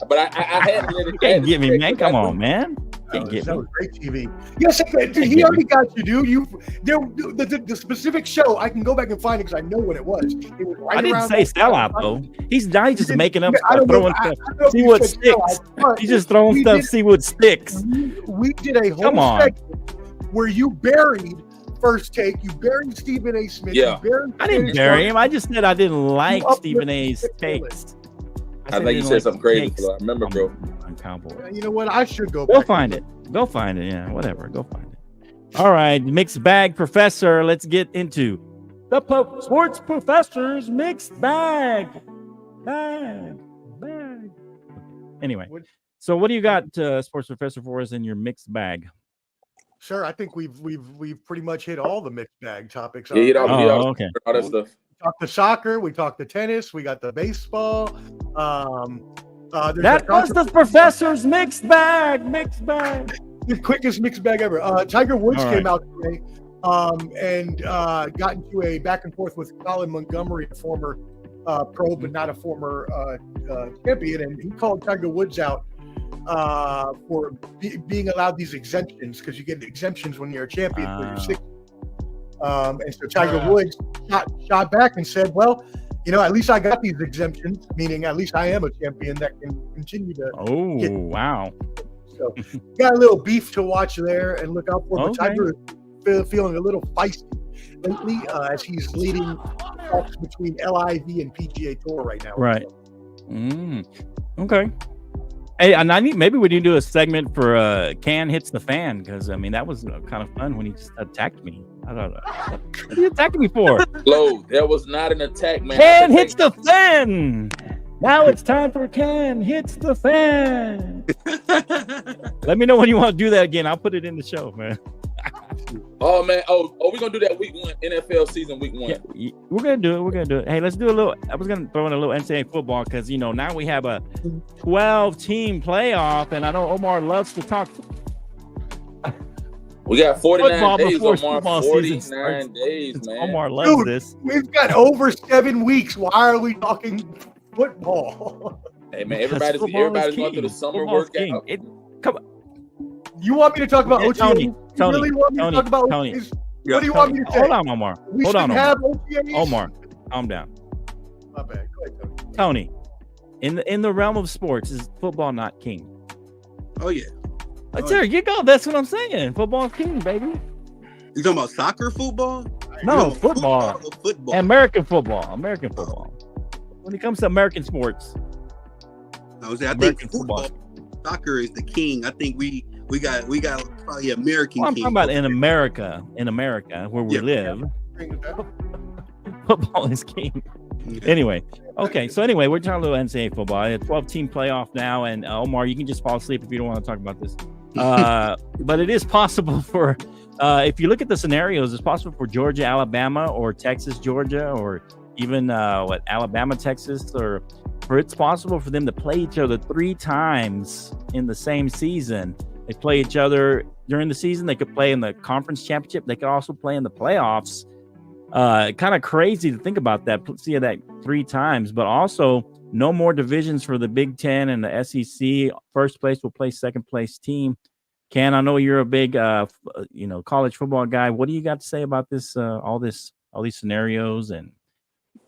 S5: But I had to let it.
S4: You can't get me, man. Come on, man.
S1: That was great TV. Yes, he already got you, dude. The specific show, I can go back and find it because I know what it was. It was right
S4: I didn't say sellout though. He's just making up stuff, throwing stuff. See what sticks. He's just throwing stuff. See what sticks.
S1: We did a whole segment where you buried First Take. You buried Stephen A. Smith.
S5: Yeah.
S4: I didn't bury him. I just said I didn't like Stephen A.'s takes.
S5: I think you said something crazy. I remember, bro.
S4: On Cowboys.
S1: You know what? I should go.
S4: Go find it. Go find it. Yeah, whatever. Go find it. All right, mixed bag professor. Let's get into the sports professor's mixed bag. Bag. Anyway, so what do you got, sports professor, for us in your mixed bag?
S1: Sure, I think we've pretty much hit all the mixed bag topics.
S5: Yeah,
S4: okay.
S5: All that stuff.
S1: We talked the soccer, we talked the tennis, we got the baseball.
S4: That was the professor's mixed bag.
S1: The quickest mixed bag ever. Tiger Woods came out today and got into a back and forth with Colin Montgomery, a former pro, but not a former champion, and he called Tiger Woods out for being allowed these exemptions, because you get exemptions when you're a champion for your 60. And so Tiger Woods shot back and said, well, at least I got these exemptions, meaning at least I am a champion that can continue to
S4: wow.
S1: So got a little beef to watch there and look out for. But Tiger is feeling a little feisty lately as he's leading talks between LIV and PGA Tour right now.
S4: Right. Okay. Hey, and maybe we need to do a segment for Can Hits the Fan, because I mean that was kind of fun when he just attacked me. I don't know. What are you attacking me for?
S5: Flo, that was not an attack, man.
S4: Can Hits the Fan. Now it's time for Can Hits the Fan. Let me know when you want to do that again. I'll put it in the show, man.
S5: Oh man! We're gonna do that week 1 NFL season week 1.
S4: Yeah, we're gonna do it. Hey, let's do a little. I was gonna throw in a little NCAA football because now we have a 12-team playoff, and I know Omar loves to talk.
S5: We got 49 days,
S4: Omar.
S5: 49 days, man.
S4: Omar loves this.
S1: We've got over 7 weeks. Why are we talking football?
S5: Hey man, everybody's going through the summer workout.
S4: Come on.
S1: You want me to talk about OTAs?
S4: Tony,
S1: you really want me to talk about OTAs? What do you want me to say?
S4: Hold on, Omar.
S1: Hold on, have OTAs?
S4: Omar, calm down.
S1: My bad. Go ahead,
S4: Tony. In the realm of sports, is football not king?
S6: Oh yeah.
S4: There you go. That's what I'm saying. Football's king, baby.
S6: You talking about soccer football?
S4: No, football.
S6: Football.
S4: American football. When it comes to American sports,
S6: I think football. Soccer is the king. I think we got probably American.
S4: I'm talking about in America where we live. Football is king. Anyway, okay. So anyway, we're talking a little NCAA football. A 12-team playoff now, and Omar, you can just fall asleep if you don't want to talk about this. But it is possible for, if you look at the scenarios, it's possible for Georgia, Alabama, or Texas, Georgia, or even Alabama, Texas, or it's possible for them to play each other 3 times in the same season. They play each other during the season. They could play in the conference championship. They could also play in the playoffs. Kind of crazy to think about that. See that 3 times, but also no more divisions for the Big Ten and the SEC. First place will play second place team. Ken, I know you're a big, college football guy. What do you got to say about this? All these scenarios and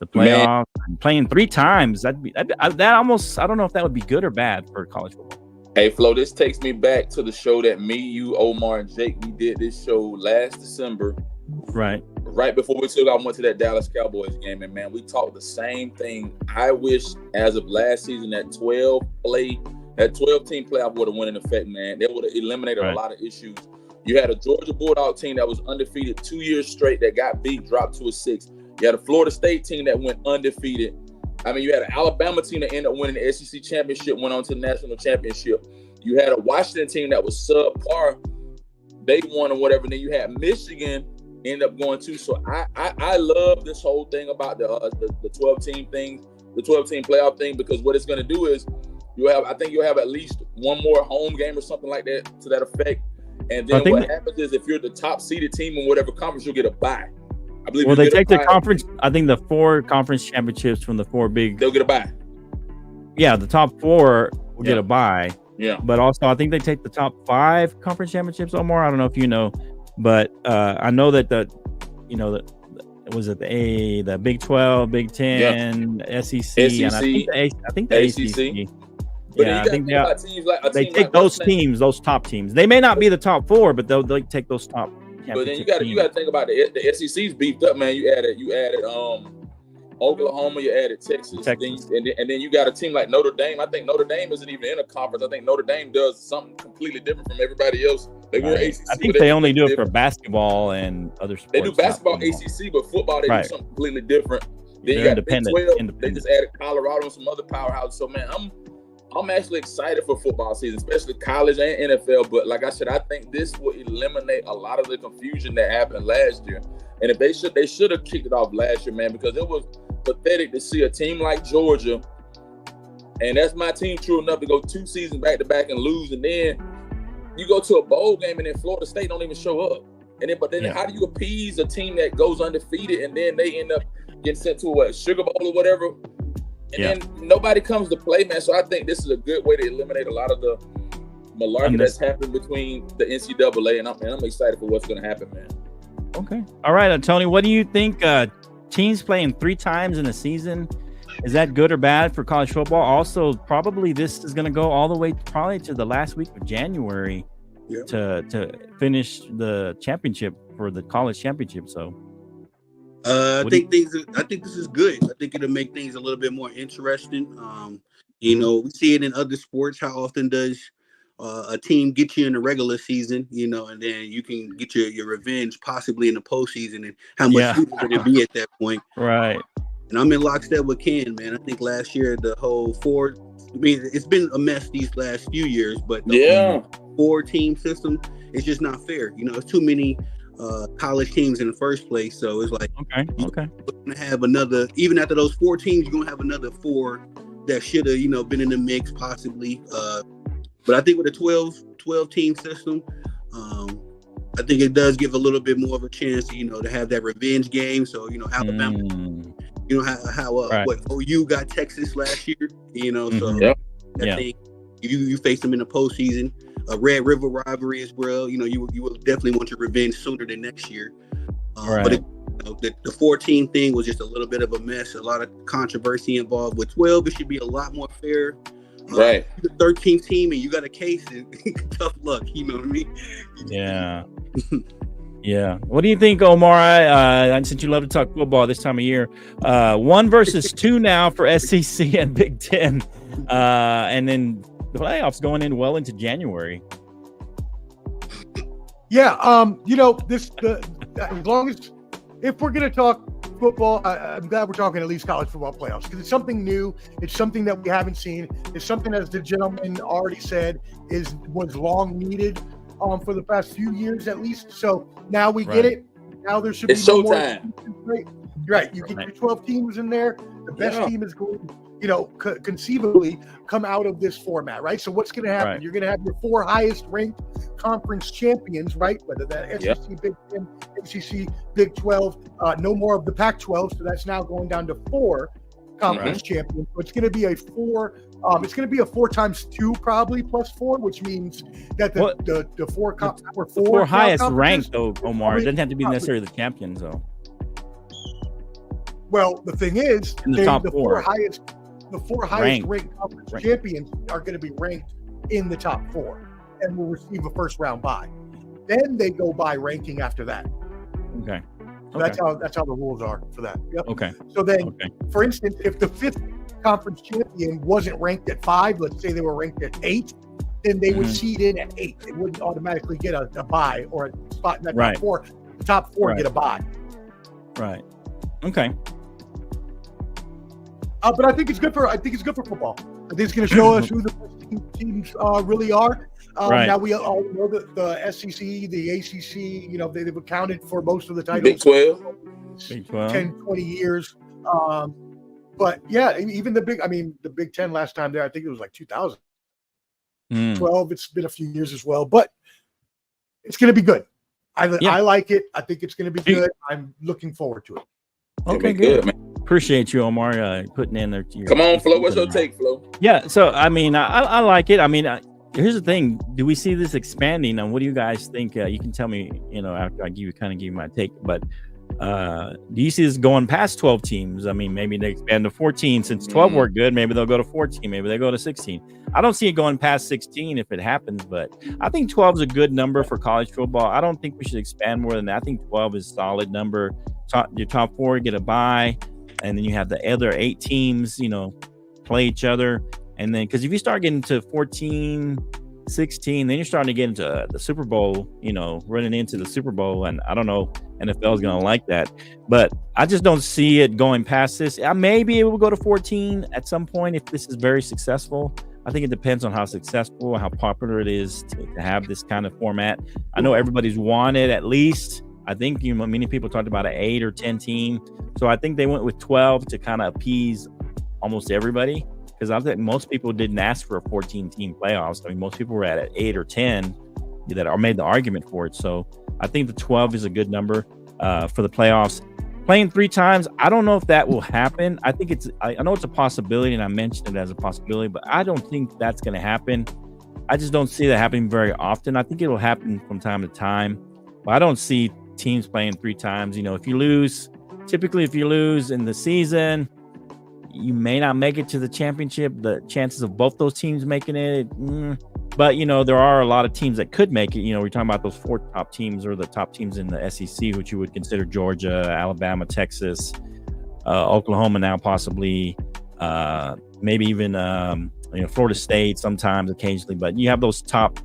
S4: the playoffs, and playing 3 times. That almost. I don't know if that would be good or bad for college football.
S5: Hey, Flo, this takes me back to the show that me, you, Omar, and Jake, we did this show last December.
S4: Right
S5: before I went to that Dallas Cowboys game, and man, we talked the same thing. I wish as of last season that 12-team playoff would have went in effect, man. That would have eliminated a lot of issues. You had a Georgia Bulldog team that was undefeated 2 years straight that got beat, dropped to a 6. You had a Florida State team that went undefeated. I mean, you had an Alabama team that ended up winning the SEC championship, went on to the national championship. You had a Washington team that was subpar they won or whatever. And then you had Michigan end up going too. So I love this whole thing about the 12-team thing, the 12-team playoff thing, because what it's going to do is you'll have at least one more home game or something like that to that effect. And then what happens is if you're the top seeded team in whatever conference, you'll get a bye. I believe.
S4: Well, they take the conference. I think the 4 conference championships from the 4 big.
S5: They'll get a bye.
S4: Yeah, the top 4 will get a bye.
S5: Yeah.
S4: But also, I think they take the top 5 conference championships or more. I don't know if you know, but I know that was it the Big 12, Big 10, SEC, and I think the ACC.
S5: But
S4: yeah, I think they take
S5: like
S4: those teams, those top teams. They may not be the top 4, but they'll take those top.
S5: But then you got to think about the SEC's beefed up, man. You added Oklahoma, you added Texas. And then you got a team like Notre Dame. I think Notre Dame isn't even in a conference. I think Notre Dame does something completely different from everybody else. They were ACC.
S4: I think they only do it for basketball and other sports.
S5: They do basketball ACC, but football they do something completely different. Then you got
S4: independent.
S5: Big 12. They just added Colorado and some other powerhouses. So man, I'm actually excited for football season, especially college and NFL. But like I said, I think this will eliminate a lot of the confusion that happened last year. And if they should have kicked it off last year, man, because it was pathetic to see a team like Georgia, and that's my team, true enough, to go 2 seasons back to back and lose, and then you go to a bowl game and then Florida State don't even show up. And then, how do you appease a team that goes undefeated and then they end up getting sent to a Sugar Bowl or whatever? And then nobody comes to play, man. So I think this is a good way to eliminate a lot of the malarkey that's happened between the NCAA, and I'm excited for what's going to happen, man.
S4: Okay. All right, Tony, what do you think? Teams playing 3 times in a season, is that good or bad for college football? Also, probably this is going to go all the way probably to the last week of January to finish the championship for the college championship. So
S6: I think this is good. I think it'll make things a little bit more interesting. We see it in other sports. How often does a team get you in the regular season, and then you can get your revenge possibly in the postseason, and how much would it be at that point?
S4: Right.
S6: And I'm in lockstep with Ken, man. I think last year the whole it's been a mess these last few years, but the 4-team system is just not fair. It's too many college teams in the first place, so it's like you're gonna have another, even after those 4 teams, you're gonna have another 4 that should have been in the mix possibly. But I think with a 12-team system, I think it does give a little bit more of a chance, to have that revenge game. So, Alabama, what OU got Texas last year, so I think you face them in the postseason. A Red River rivalry as well. You will definitely want your revenge sooner than next year. But the 14 thing was just a little bit of a mess. A lot of controversy involved. With 12, it should be a lot more fair.
S5: Right.
S6: The 13th team and you got a case, and tough luck. You know what I mean?
S4: Yeah. Yeah. What do you think, Omar? Since you love to talk football this time of year, 1 versus 2 now for SEC and Big 10, and then the playoffs going in well into January.
S1: Yeah. As long as if we're going to talk football, I'm glad we're talking at least college football playoffs, because it's something new. It's something that we haven't seen. It's something, as the gentleman already said, was long needed for the past few years at least. So now we get it. Now there should be
S5: showtime.
S1: Right. You get your 12 teams in there. The best team is going to, conceivably come out of this format, right? So what's going to happen? Right. You're going to have your 4 highest ranked conference champions, right? Whether that SEC, Big 10, ACC, Big 12, no more of the Pac-12. So that's now going down to 4 conference champions. So it's going to be a 4. It's going to be a 4 times 2 probably plus 4, which means that the 4
S4: highest ranked though, Omar. It doesn't have to be necessarily the champions though.
S1: Well, the thing is,
S4: in the top
S1: the 4 highest ranked conference champions are going to be ranked in the top 4 and will receive a first round bye. Then they go by ranking after that.
S4: Okay.
S1: So that's how the rules are for that. Yep.
S4: Okay.
S1: So then, for instance, if the 5th conference champion wasn't ranked at 5, let's say they were ranked at 8, then they would seed in at 8. They wouldn't automatically get a bye or a spot in that top 4. The top 4 get a bye.
S4: Right. Okay.
S1: But I think it's good for football. I think it's going to show us who the best teams really are.
S4: Right.
S1: Now we all know that the SEC, the ACC, they've accounted for most of the titles.
S5: Big 12.
S4: Big 12.
S1: 10, 20 years. But yeah, even the Big Ten last time there, I think it was like 2012. It's been a few years as well, but it's going to be good. I like it. I think it's going to be good. I'm looking forward to it.
S4: Okay, good. Man. Appreciate you, Omar, putting in there.
S5: Come on, Flo. What's your take, Flo?
S4: Yeah. So, I like it. Here's the thing. Do we see this expanding? And what do you guys think? You can tell me, after I give you my take. But do you see this going past 12 teams? Maybe they expand to 14 since 12 worked good. Maybe they'll go to 14. Maybe they go to 16. I don't see it going past 16 if it happens, but I think 12 is a good number for college football. I don't think we should expand more than that. I think 12 is a solid number. Your top 4 get a bye, and then you have the other 8 teams, play each other. And then, because if you start getting to 14, 16, then you're starting to get into the Super Bowl, running into the Super Bowl. And I don't know, NFL is going to like that. But I just don't see it going past this. Maybe it will go to 14 at some point if this is very successful. I think it depends on how successful, how popular it is to have this kind of format. I know everybody's wanted at least. I think many people talked about an 8 or 10 team. So I think they went with 12 to kind of appease almost everybody. Because I think most people didn't ask for a 14-team playoffs. Most people were at 8 or 10 that are made the argument for it. So I think the 12 is a good number for the playoffs. Playing 3 times, I don't know if that will happen. I think I know it's a possibility, and I mentioned it as a possibility, but I don't think that's going to happen. I just don't see that happening very often. I think it'll happen from time to time, but I don't see teams playing 3 times. Typically if you lose in the season, you may not make it to the championship. The chances of both those teams making it, but there are a lot of teams that could make it. We're talking about those 4 top teams, or the top teams in the SEC, which you would consider Georgia, Alabama, Texas, Oklahoma now possibly, maybe even Florida State sometimes, occasionally. But you have those top,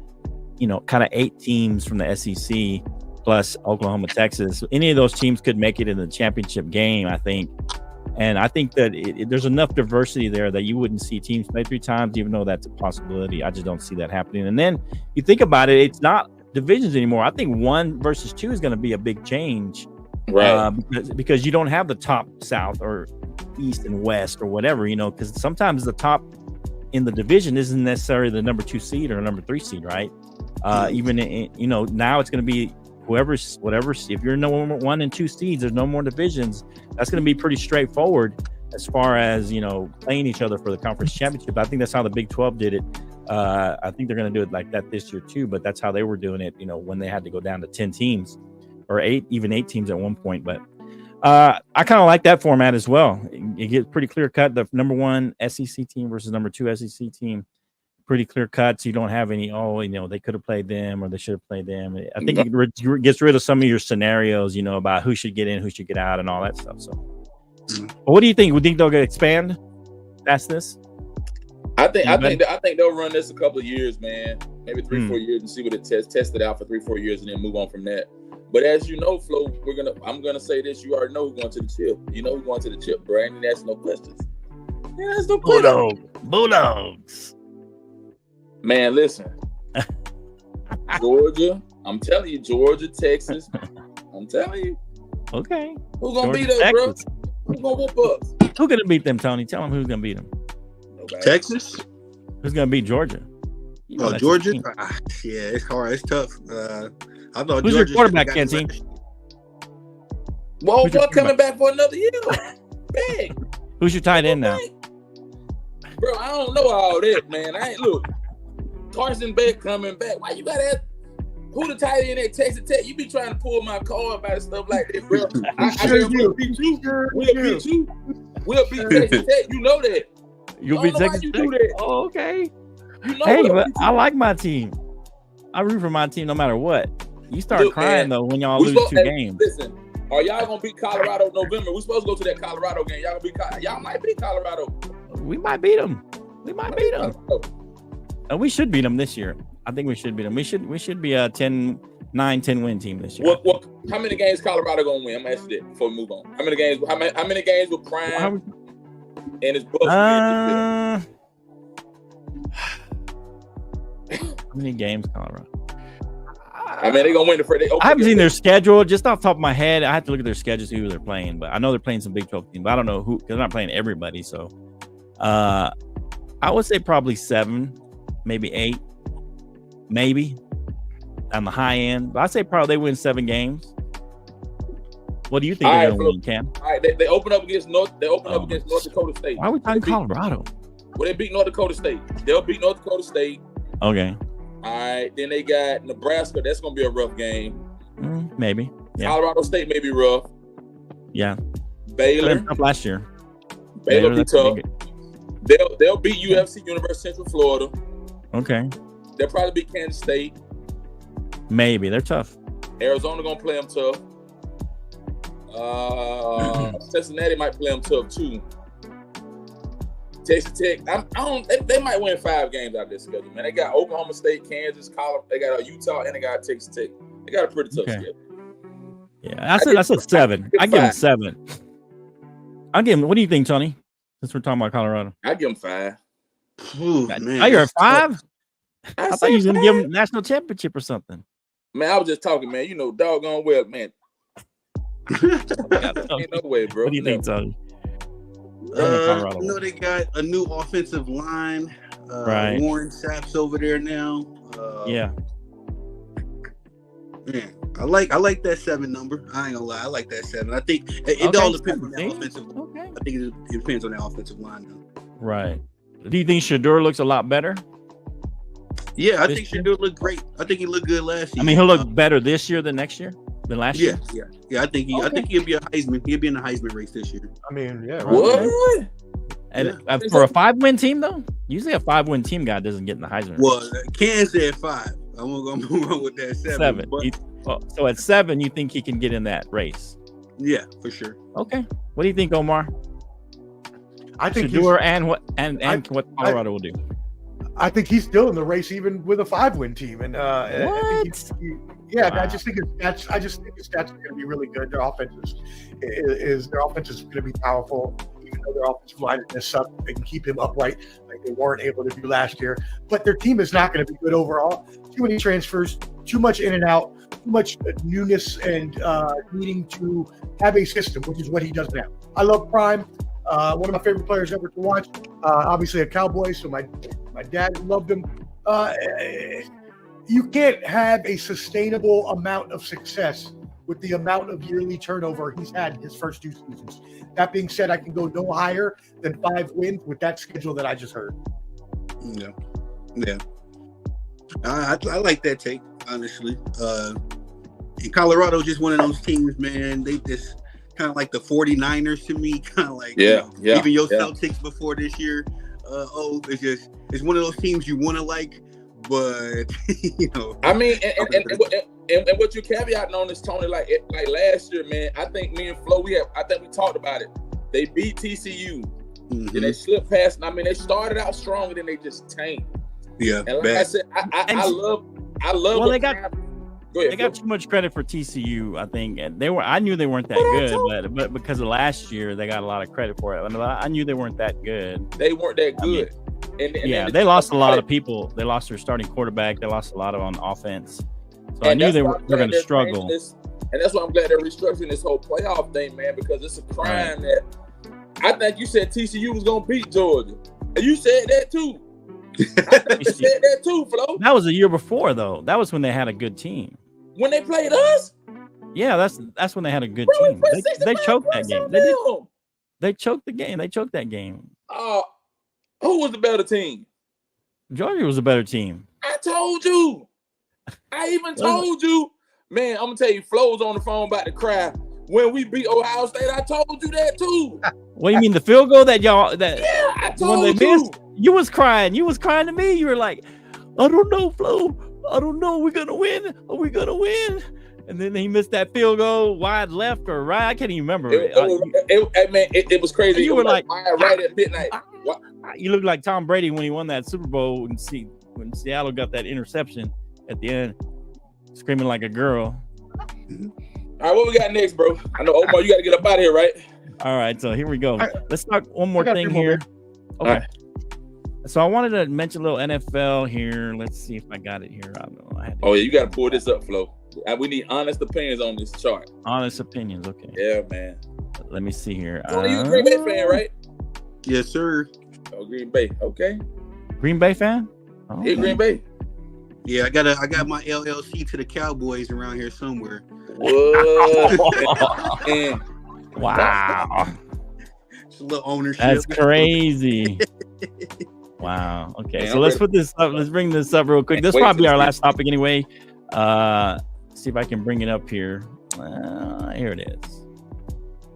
S4: kind of 8 teams from the SEC plus Oklahoma, Texas. Any of those teams could make it in the championship game, I think. And I think that there's enough diversity there that you wouldn't see teams play 3 times, even though that's a possibility. I just don't see that happening. And then you think about it, it's not divisions anymore. I think 1 versus 2 is going to be a big change,
S5: right?
S4: Because you don't have the top South or East and West or whatever, because sometimes the top in the division isn't necessarily the number 2 seed or number 3 seed, right? Now it's going to be whatever. If you're number 1 and 2 seeds, there's no more divisions. That's going to be pretty straightforward as far as playing each other for the conference championship. I think that's how the Big 12 did it. I think they're going to do it like that this year too, but that's how they were doing it, when they had to go down to 10 teams or 8 teams at one point. But I kind of like that format as well. It gets pretty clear cut. The number 1 SEC team versus number 2 SEC team, pretty clear cut. So you don't have any, they could have played them or they should have played them. I think it gets rid of some of your scenarios, about who should get in, who should get out, and all that stuff. So, but what do you think? Would you think they'll expand past this?
S5: I think they'll run this a couple of years, man. Maybe 3-4 years, and see what it test it out for 3-4 years, and then move on from that. But as you know, Flo, I'm gonna say this. You already know who's going to the chip. You know who's going to the chip, Brandon. That's no questions. Yeah, that's no questions.
S4: Bulldogs.
S5: Man, listen. Georgia, I'm telling you, Georgia, Texas. I'm telling you.
S4: Okay.
S5: Who's gonna beat us, bro? Who's gonna whoop us?
S4: Who's gonna beat them, Tony? Tell them who's gonna beat them.
S5: Nobody.
S6: Texas.
S4: Who's gonna beat Georgia?
S6: Georgia. Yeah, it's hard. It's tough. I thought.
S4: Who's
S6: Georgia
S4: your quarterback, Kenzie?
S5: Well, what coming back for another year? Bang.
S4: Who's your tight end now?
S5: Bro, I don't know all that, man. Look. Carson Beck coming back. Why you got that? Who the tight end at Texas Tech? You be trying to pull my card about stuff like that, bro. We'll beat you. We'll beat Texas Tech. You know that.
S4: You'll beat Texas Tech. Oh, okay. Hey, but I like my team. I root for my team no matter what. You start crying though when y'all lose 2 games.
S5: Listen, are y'all gonna beat Colorado November? We're supposed to go to that Colorado game. Y'all might beat Colorado.
S4: We might beat them. And we should beat them this year. I think we should beat them. We should be a 10 win team this year.
S5: What? How many games Colorado gonna win? I'm gonna ask you that before we move on. How many games? How many games with Prime and his Bucks?
S4: How many games, Colorado?
S5: I mean, they're gonna win the first.
S4: I haven't seen their schedule just off the top of my head. I have to look at their schedules, who they're playing, but I know they're playing some Big 12 teams. But I don't know who, because they're not playing everybody. So, I would say probably 7, maybe 8, maybe on the high end. But I'd say probably they win 7 games. What do you think they're gonna win, Cam?
S5: All right, they open up against North. They open up against North Dakota State.
S4: Why are we talking Colorado?
S5: Well, they beat North Dakota State. They'll beat North Dakota State.
S4: Okay.
S5: All right. Then they got Nebraska. That's gonna be a rough game.
S4: Maybe. Yeah.
S5: Colorado State may be rough.
S4: Yeah.
S5: Baylor.
S4: Tough last year.
S5: Baylor be tough. They'll beat UFC, University of Central Florida.
S4: Okay.
S5: They'll probably beat Kansas State.
S4: Maybe. They're tough.
S5: Arizona gonna play them tough. Cincinnati might play them tough too. Texas Tech, they might win 5 games out of this schedule, man. They got Oklahoma State, Kansas, Colorado, they got Utah, and they got Texas Tech. They got a pretty tough schedule.
S4: Yeah, I said 7. I give them 7. I'll give them. What do you think, Tony? Since we're talking about Colorado,
S5: I give them 5.
S6: Ooh, man,
S4: oh, you're at 5? I thought you was gonna
S5: 5.
S4: give them national championship or something.
S5: Man, I was just talking, man. You know, doggone well, man. Ain't no way, bro.
S4: What do you think, Tony?
S6: They got a new offensive line.
S4: Right.
S6: Warren Sapp's over there now.
S4: Yeah.
S6: Man, I like that 7 number. I ain't gonna lie, I like that 7. I think it all depends on that offensive.
S4: Okay.
S6: I think it depends on that offensive line now.
S4: Right. Do you think Shedeur looks a lot better?
S6: Yeah, I think Shedeur looked great. I think he looked good last year.
S4: I mean, he'll look better this year than next year, than last year.
S6: Yeah. I think he'll be a Heisman. He'll be in the Heisman race this year.
S1: I mean, yeah. Right.
S5: What?
S4: And for a 5-win team, though, usually a 5-win team guy doesn't get in the Heisman race.
S6: Well, Ken said 5. I'm gonna move on with that 7.
S4: So at 7, you think he can get in that race?
S6: Yeah, for sure.
S4: Okay. What do you think, Omar?
S1: I think
S4: Shedeur and what Colorado will do.
S1: I think he's still in the race, even with a 5-win team. And I just think his stats are going to be really good. Their offense is going to be powerful, even though their offensive line is sucked. They can keep him upright like they weren't able to do last year. But their team is not going to be good overall. Too many transfers, too much in and out, too much newness, and needing to have a system, which is what he does now. I love Prime. One of my favorite players ever to watch. Obviously a Cowboy, so my dad loved him. You can't have a sustainable amount of success with the amount of yearly turnover he's had in his first 2 seasons. That being said, I can go no higher than 5 wins with that schedule that I just heard.
S6: Yeah. I like that take, honestly. And Colorado just one of those teams, man. They just kind of like the 49ers to me, kind of like even your Celtics before this year. It's one of those teams you want to like, but
S5: I mean, and what you caveating on is, Tony, like last year, man. I think me and Flo, I think we talked about it. They beat TCU, then they slipped past. I mean, they started out strong, and then they just tanked.
S6: Yeah,
S5: and like I said, I love.
S4: Well, they got too much credit for TCU, I think, and I knew they weren't that good, but because of last year, they got a lot of credit for it. I knew they weren't that good.
S5: They weren't that good.
S4: They lost a lot of people. They lost their starting quarterback. They lost a lot on offense. So I knew they were going to struggle.
S5: And that's why I'm glad they're restructuring this whole playoff thing, man, because it's a crime that I think you said TCU was going to beat Georgia, and you said that too. I think you said that too, Flo.
S4: That was a year before, though. That was when they had a good team.
S5: When they played us?
S4: Yeah, that's when they had a good team. They choked that game. They choked the game. They choked that game.
S5: Who was the better team?
S4: Georgia was a better team.
S5: I told you. I even told you. Man, I'm going to tell you, Flo's on the phone about to cry. When we beat Ohio State, I told you that too.
S4: What do you mean, the field goal that y'all
S5: I told
S4: when they missed? You was crying. You was crying to me. You were like, I don't know, Flo. I don't know. We're gonna win. Are we gonna win? And then he missed that field goal wide left or right. I can't even remember.
S5: It was crazy.
S4: You were like
S5: right at midnight.
S4: You look like Tom Brady when he won that Super Bowl when Seattle got that interception at the end, screaming like a girl.
S5: All right, what we got next, bro? I know, Omar, you got to get up out of here, right?
S4: All right, so here we go. Let's talk one more thing here. Okay. So I wanted to mention a little NFL here. Let's see if I got it here. I don't know.
S5: Oh yeah, you got to pull this up, Flo. We need honest opinions on this chart.
S4: Honest opinions, okay.
S5: Yeah, man.
S4: Let me see here.
S5: You a Green Bay fan, right?
S6: Yes, sir.
S5: Oh, Green Bay. Okay.
S4: Green Bay fan? Oh,
S5: Yeah, Green Bay.
S6: Yeah, I got my LLC to the Cowboys around here somewhere.
S5: What? Man.
S4: Wow.
S6: It's a little ownership.
S4: That's crazy. Wow. Okay, so let's put this up. Let's bring this up real quick. This will probably be our last topic anyway. See if I can bring it up here. Here it is.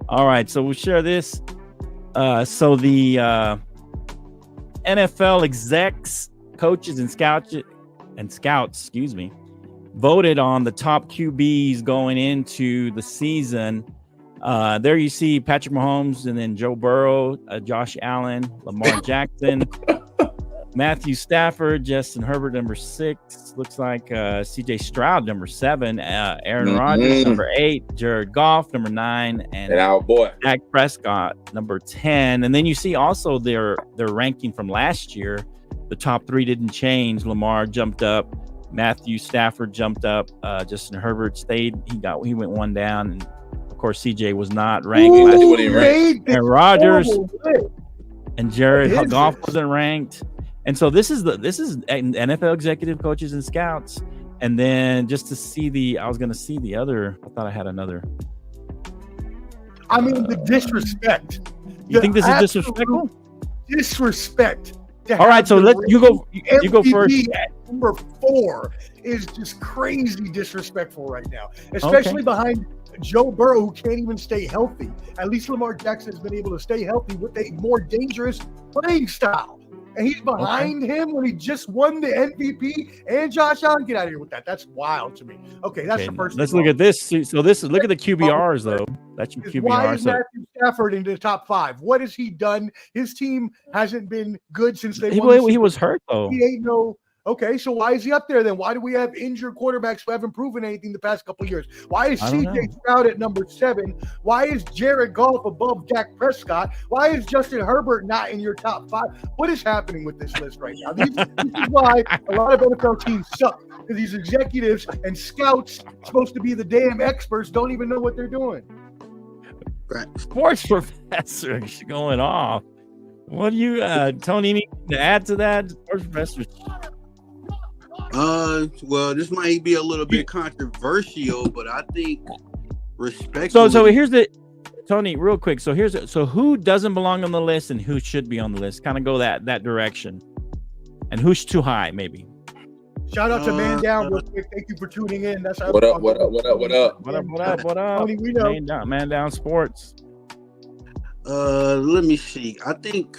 S4: All right, so we'll share this. So the NFL execs, coaches, and scouts, voted on the top QBs going into the season. There you see Patrick Mahomes, and then Joe Burrow, Josh Allen, Lamar Jackson, Matthew Stafford, Justin Herbert, number 6. Looks like CJ Stroud, number 7. Aaron Rodgers, number 8. Jared Goff, number 9. And
S5: our boy
S4: Dak Prescott, number 10. And then you see also their ranking from last year. The top 3 didn't change. Lamar jumped up. Matthew Stafford jumped up. Justin Herbert stayed. He went one down. And of course, CJ was not ranked. Aaron Rodgers and Jared Goff wasn't ranked. And so this is NFL executive coaches and scouts. And then just to see I thought I had another.
S1: I mean, the disrespect.
S4: You think this is disrespectful?
S1: Disrespect.
S4: All right, so you go first.
S1: At number 4 is just crazy disrespectful right now, especially behind Joe Burrow, who can't even stay healthy. At least Lamar Jackson has been able to stay healthy with a more dangerous playing style. And he's behind him when he just won the MVP and Josh Allen. Get out of here with that. That's wild to me. Okay, that's the first.
S4: Let's look at this. So look at the QBRs though. That's your QBR.
S1: Why is Matthew Stafford into the top 5? What has he done? His team hasn't been good since they won.
S4: He was hurt though.
S1: He ain't no. Okay, so why is he up there then? Why do we have injured quarterbacks who haven't proven anything the past couple of years? Why is CJ Stroud at number 7? Why is Jared Goff above Dak Prescott? Why is Justin Herbert not in your top 5? What is happening with this list right now? This is why a lot of NFL teams suck, because these executives and scouts supposed to be the damn experts don't even know what they're doing.
S4: Sports professor going off. What do you, Tony, need to add to that? Sports professor.
S6: Well, this might be a little bit controversial, but I think respect.
S4: So here's Tony, real quick. So who doesn't belong on the list and who should be on the list? Kind of go that direction, and who's too high, maybe.
S1: Shout out to Man Down real quick. Thank you for tuning in. That's
S5: what up.
S1: Tony, we know.
S4: Man Down Sports.
S6: Let me see. I think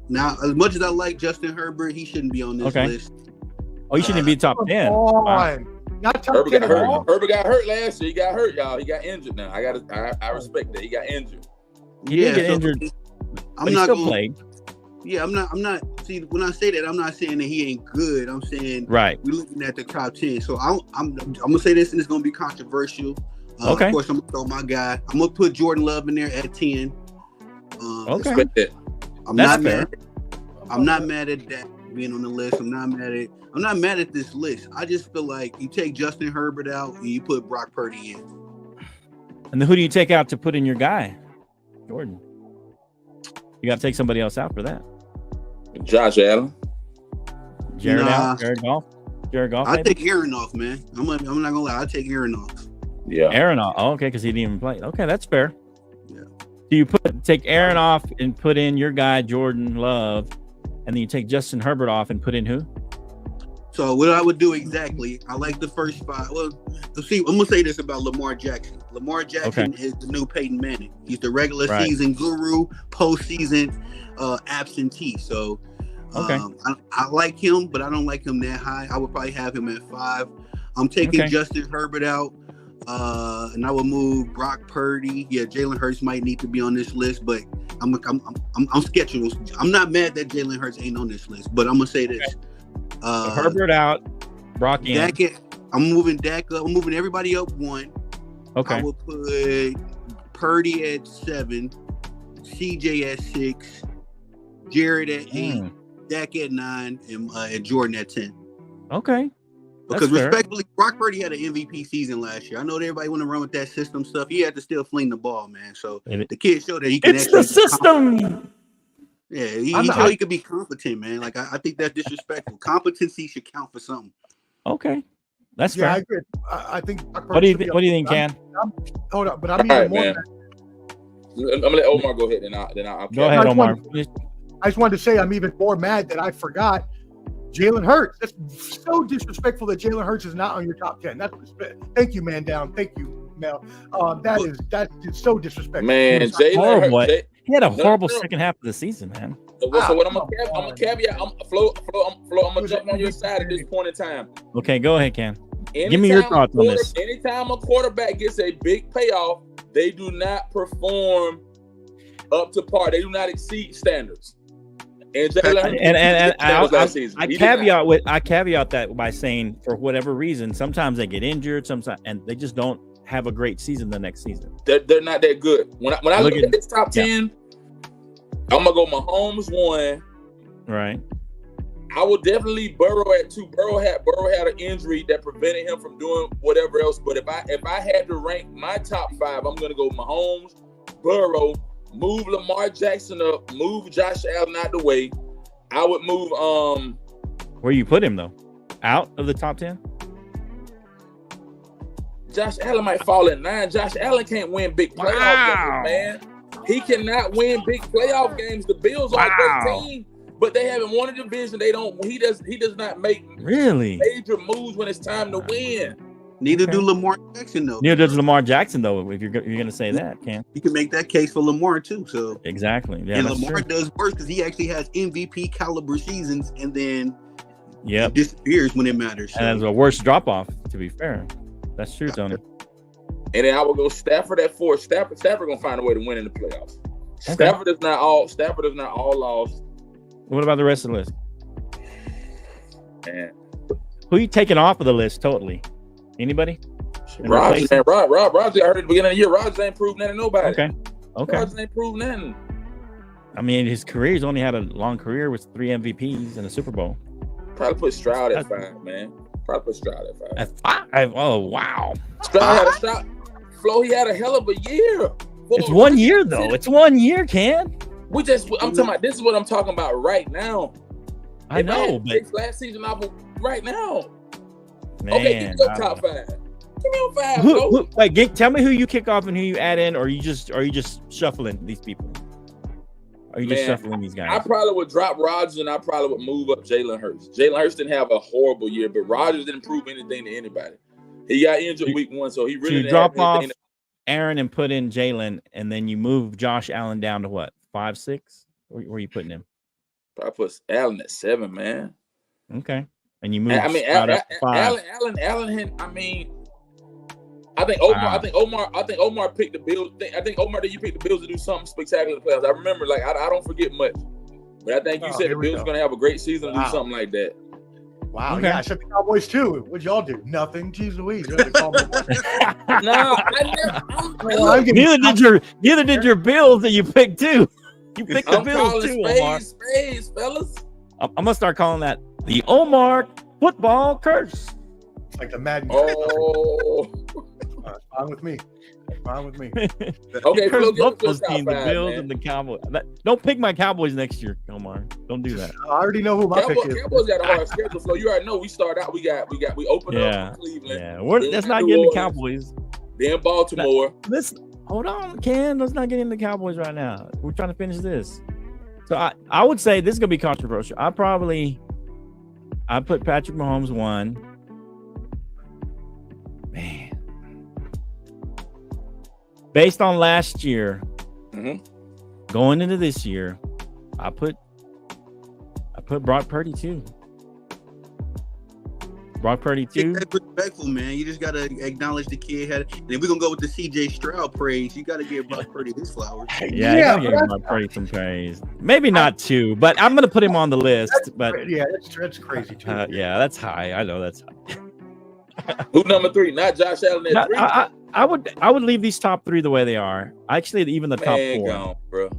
S6: now, as much as I like Justin Herbert, he shouldn't be on this list.
S4: Oh, he shouldn't be top 10.
S1: Wow. Not top
S5: Herbert
S1: 10
S5: got hurt. Herbert got hurt last year. He got hurt, y'all. He got injured now. I respect that. He got injured.
S4: He did get injured.
S6: I'm not
S4: still playing.
S6: Yeah, I'm not. See, when I say that, I'm not saying that he ain't good. I'm saying we're looking at the top 10. So I'm gonna say this, and it's gonna be controversial. Of course, I'm gonna throw my guy. I'm gonna put Jordan Love in there at 10.
S5: Respect that.
S6: I'm not mad at that being on the list. I'm not mad at this list. I just feel like you take Justin Herbert out and you put Brock Purdy in.
S4: And then who do you take out to put in your guy? Jordan. You got to take somebody else out for that.
S5: Josh Allen.
S4: Jared Goff.
S6: I take Aaron off, man. I'm not gonna lie. I take Aaron off.
S5: Yeah.
S4: Aaron off. Oh, okay, because he didn't even play. Okay, that's fair.
S6: Yeah.
S4: Do you take Aaron off and put in your guy Jordan Love, and then you take Justin Herbert off and put in who?
S6: So what I would do exactly, I like the first 5. Well, see, I'm gonna say this about Lamar Jackson. Lamar Jackson is the new Peyton Manning. He's the regular season guru, postseason absentee. So I like him, but I don't like him that high. I would probably have him at 5. I'm taking Justin Herbert out, and I would move Brock Purdy. Yeah, Jalen Hurts might need to be on this list, but I'm sketching. I'm not mad that Jalen Hurts ain't on this list, but I'm gonna say this.
S4: So Herbert out, Brock in.
S6: I'm moving Dak up. I'm moving everybody up 1.
S4: Okay.
S6: I will put Purdy at 7, CJ at 6, Jared at 8, Dak at 9, and Jordan at 10.
S4: Okay.
S6: Because respectfully, Brock Purdy had an MVP season last year. I know that everybody want to run with that system stuff. He had to still fling the ball, man. So the kid showed that he can.
S4: It's the system.
S6: Yeah, he showed he could be competent, man. Like I think that's disrespectful. Competency should count for something.
S4: Okay, that's fair.
S1: I agree. I think.
S4: What do you think, Ken?
S1: Hold up, but I'm even more.
S5: Man. I'm gonna let Omar go ahead, then I'll
S4: go ahead, Omar.
S1: I just wanted to say I'm even more mad that I forgot Jalen Hurts. That's so disrespectful that Jalen Hurts is not on your top 10. That's respect. Thank you, man. Down. Thank you, Mel. That's so disrespectful.
S5: Man, Jalen Hurts.
S4: He had a horrible second half of the season, man.
S5: So what I'm gonna caveat. I'm gonna jump on your side at this point in time.
S4: Okay, go ahead, Ken. Give me your thoughts on this.
S5: Anytime a quarterback gets a big payoff, they do not perform up to par. They do not exceed standards. And I caveat that by saying, for whatever reason, sometimes they get injured, sometimes, and they just don't have a great season the next season. They're not that good. When I look at this top 10, I'm gonna go Mahomes 1.
S4: Right.
S5: I will definitely Burrow at 2. Burrow had an injury that prevented him from doing whatever else. But if I had to rank my top 5, I'm gonna go Mahomes, Burrow, move Lamar Jackson up, move Josh Allen out the way. I would move
S4: where you put him though? Out of the top 10?
S5: Josh Allen might fall in 9. Josh Allen can't win big playoff games, man. He cannot win big playoff games. The Bills are a good team, but they haven't won a division. He does not make major moves when it's time to win.
S6: Neither do Lamar Jackson though.
S4: Neither does Lamar Jackson though. If you're going to say that, Cam,
S6: you can make that case for Lamar too. So
S4: exactly, yeah.
S6: And Lamar does worse because he actually has MVP caliber seasons, and then he disappears when it matters. So.
S4: And that's a worse drop off. To be fair, that's true, Tony.
S5: And then I will go Stafford at 4. Stafford gonna find a way to win in the playoffs. Okay. Stafford is not all lost.
S4: What about the rest of the list?
S5: Man,
S4: who you taking off of the list totally? Anybody?
S5: Rodgers, man. Rodgers, I heard at the beginning of the year, Rodgers ain't proved nothing to nobody.
S4: Okay.
S5: Rodgers ain't proved nothing.
S4: I mean, his career's only had a long career with 3 MVPs and a Super Bowl.
S5: Probably put Stroud at 5, man. Probably put Stroud at 5.
S4: At 5? Oh, wow.
S5: Stroud had a shot. Flo, he had a hell of a year.
S4: It's 1 year, though. It's 1 year, Ken.
S5: I'm talking about, this is what I'm talking about right now.
S4: I know, but
S5: last season off right now.
S4: Man,
S5: okay, give me your top 5. Give me your 5, Flo.
S4: Wait, tell me who you kick off and who you add in, or are you just shuffling these people? Are you just shuffling these guys?
S5: I probably would drop Rodgers, and I probably would move up Jalen Hurts. Jalen Hurts didn't have a horrible year, but Rodgers didn't prove anything to anybody. He got injured week 1, so he really didn't
S4: drop off Aaron and put in Jalen, and then you move Josh Allen down to what, 5, 6? Where are you putting him?
S5: Probably put Allen at 7, man.
S4: Okay, and you move.
S5: I mean, Allen. I mean, I think Omar picked the Bills. I think Omar, you picked the Bills to do something spectacular in the playoffs. I remember, I don't forget much, but I think you said the Bills are going to have a great season and do something like that.
S1: Wow, okay. Yeah, I said the Cowboys too. What'd y'all do? Nothing. Jeez Louise.
S5: No,
S4: neither did your Bills that you picked too. You picked the Bills too, Omar.
S5: Spades, fellas.
S4: I'm gonna start calling that the Omar football curse.
S1: It's like the Madden.
S5: Oh,
S1: fine with me. Fine with me.
S5: Okay,
S4: both those teams, the Bills and the Cowboys. Don't pick my Cowboys next year, Omar. Don't do that.
S1: I already know who my pick is.
S5: Cowboys got a hard schedule, so you already know. We start out. We open up in Cleveland.
S4: Yeah, that's not getting the Cowboys.
S5: Then Baltimore.
S4: Hold on, Ken. Let's not get into the Cowboys right now. We're trying to finish this. So I would say this is gonna be controversial. I put Patrick Mahomes 1. Man. Based on last year, going into this year, I put Brock Purdy 2. Brock Purdy 2.
S6: That's respectful, man. You just gotta acknowledge the kid had. And if we're gonna go with the CJ Stroud praise, you gotta give Brock Purdy his flowers.
S4: Yeah, I gotta give Brock Purdy some praise. Maybe not 2, but I'm gonna put him on the list.
S1: That's crazy too.
S4: Yeah, that's high. I know that's high.
S5: Who number 3? Not Josh Allen at 3.
S4: I would leave these top 3 the way they are. Actually, even the top 4.
S5: Gone, bro.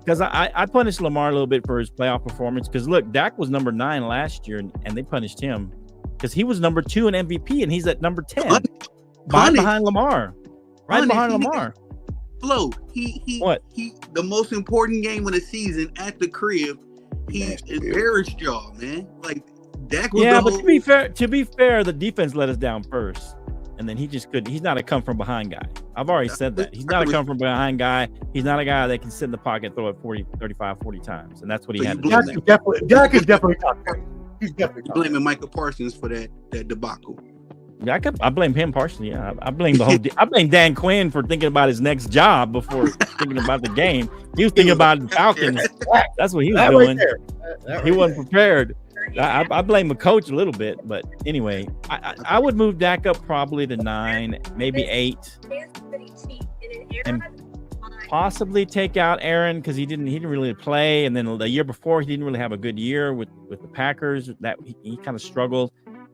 S4: because I punished Lamar a little bit for his playoff performance. Because look, Dak was number 9 last year, and they punished him because he was number 2 in MVP, and he's at number 10, behind Lamar, behind Lamar.
S6: Flo, he the most important game of the season at the crib, he embarrassed y'all, man. Like Dak was
S4: but to be fair, the defense let us down first. And then he just couldn't. He's not a come from behind guy. I've already said that. He's not a come from behind guy. He's not a guy that can sit in the pocket and throw it 35, 40 times. And that's what he had to do.
S1: Dak is definitely top 10. He's definitely top 10.
S6: Blaming Michael Parsons for that debacle.
S4: Yeah, I blame him partially. Yeah, I blame the whole. I blame Dan Quinn for thinking about his next job before thinking about the game. He was thinking about the Falcons. That's what he was doing. He wasn't prepared. I blame the coach a little bit, but anyway, I would move Dak up probably to 9, maybe 8, and possibly take out Aaron because he didn't really play, and then the year before he didn't really have a good year with the Packers. That he kind of struggled,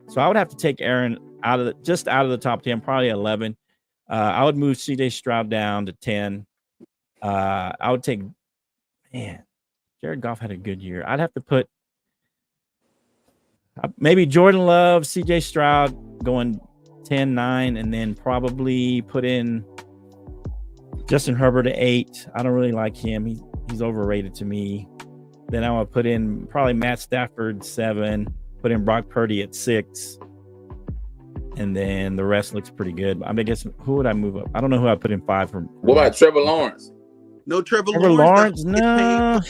S4: so I would have to take Aaron out of the top 10, probably 11. I would move C.J. Stroud down to 10. I would take Jared Goff had a good year. I'd have to put. Maybe Jordan Love, C.J. Stroud going 10, 9, and then probably put in Justin Herbert at 8. I don't really like him. He's overrated to me. Then I would put in probably Matt Stafford 7, put in Brock Purdy at 6, and then the rest looks pretty good. I mean, I guess who would I move up? I don't know who I put in 5 from.
S5: What about Trevor Lawrence?
S6: No Trevor Lawrence.
S4: No.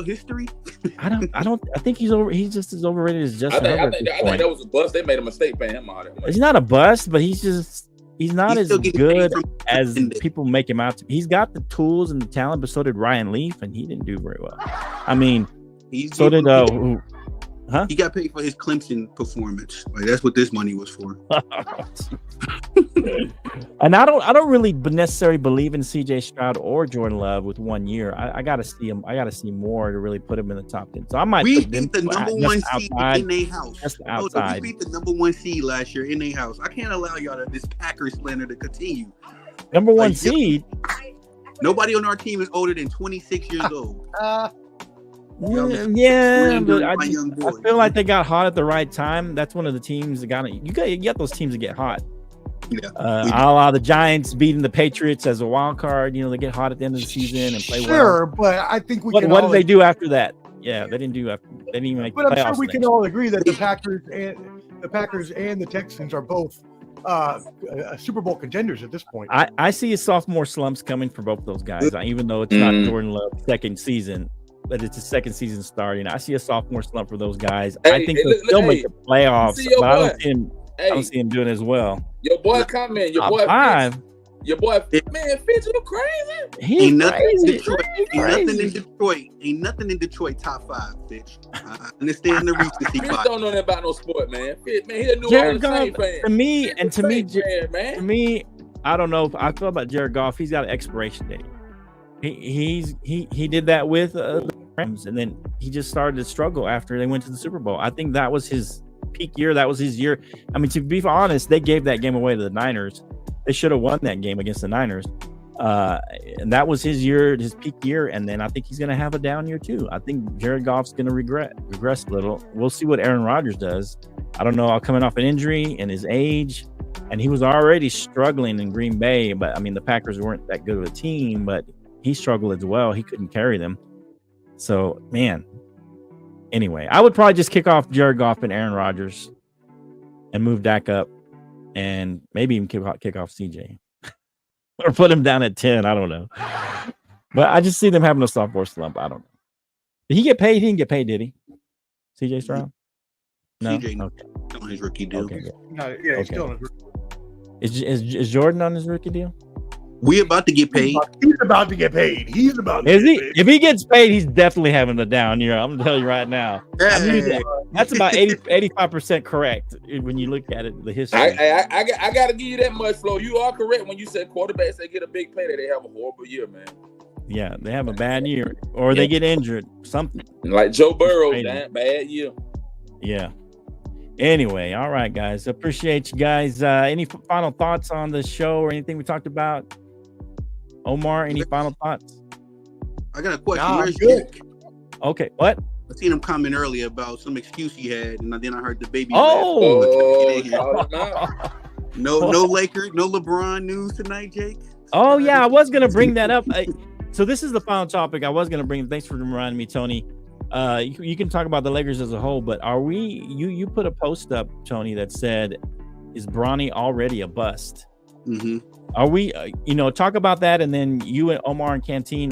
S6: History.
S4: I think he's over. He's just as overrated as Justin Herbert.
S5: I think that was a bust. They made a mistake paying him out.
S4: He's not a bust, but he's not as good as people make him out to. He's got the tools and the talent, but so did Ryan Leaf, and he didn't do very well. I mean, so did
S6: He got paid for his Clemson performance. Like that's what this money was for.
S4: And I don't really necessarily believe in C.J. Stroud or Jordan Love with 1 year. I got to see him. I got to see more to really put him in the top 10. So I might.
S6: We beat the number 1 seed in their house.
S4: That's the outside.
S6: We beat the number 1 seed last year in their house. I can't allow y'all this Packers slander to continue.
S4: Number 1 seed.
S6: Nobody on our team is older than 26 years old.
S4: Yeah, but I feel like they got hot at the right time. That's one of the teams that got it. You get those teams that get hot.
S6: Yeah,
S4: a la the Giants beating the Patriots as a wild card. You know, they get hot at the end of the season and play well.
S1: Sure, but I think what
S4: did they do after that? Yeah, they didn't do after. They didn't even make.
S1: But I'm sure we can all agree that the Packers and the Texans are both Super Bowl contenders at this point.
S4: I see a sophomore slumps coming for both those guys, even though it's not Jordan Love's second season. But it's the second season starting. I see a sophomore slump for those guys. I think they'll still make the playoffs, but I don't see him doing as well.
S5: Your boy coming. Your boy 5. Your boy, man, Fitz, you crazy?
S6: Ain't nothing in Detroit top 5, bitch. I understand the recency bias.
S5: Fitz don't know nothing about no sport, man. Fitz, man, he a New Orleans Saints fan.
S4: To me, I don't know. I feel about Jared Goff. He's got an expiration date. He did that with the Rams, and then he just started to struggle after they went to the Super Bowl. I think that was his peak year. That was his year. I mean, to be honest, they gave that game away to the Niners. They should have won that game against the Niners. And that was his year, his peak year. And then I think he's going to have a down year too. I think Jared Goff's going to regress a little. We'll see what Aaron Rodgers does. I don't know. Coming off an injury and his age, and he was already struggling in Green Bay. But I mean, the Packers weren't that good of a team, but he struggled as well. He couldn't carry them. So, man. Anyway, I would probably just kick off Jared Goff and Aaron Rodgers and move Dak up and maybe even kick off CJ or put him down at 10. I don't know. But I just see them having a sophomore slump. I don't know. Did he get paid? He didn't get paid, did he? CJ Stroud? No.
S6: CJ on his rookie deal.
S4: Okay.
S1: No, yeah, he's still on his rookie deal.
S4: Is Jordan on his rookie deal?
S6: We about to get paid.
S1: He's about to get paid.
S4: If he gets paid, he's definitely having a down year. I'm gonna tell you right now.
S6: Yeah.
S4: I mean, that's about 85% correct when you look at it. The history.
S5: I got to give you that much, Flo. You are correct when you said quarterbacks they get a big payday. They have a horrible year, man.
S4: Yeah, they have a bad year, or they get injured. Something
S5: like Joe Burrow, bad year.
S4: Yeah. Anyway, all right, guys. Appreciate you guys. Any final thoughts on the show or anything we talked about? Omar, any final thoughts?
S6: I got a question.
S1: Nah,
S6: Where's
S1: good.
S6: Jake?
S4: Okay, what?
S6: I seen him comment earlier about some excuse he had, and then I heard the baby.
S5: Oh,
S6: no Lakers, no LeBron news tonight, Jake.
S4: Oh yeah, I was gonna bring that up. So this is the final topic I was gonna bring. Thanks for reminding me, Tony. You can talk about the Lakers as a whole, but are we? You put a post up, Tony, that said, "Is Bronny already a bust?"
S6: Mm-hmm.
S4: Are we? Talk about that, and then you and Omar and Canteen,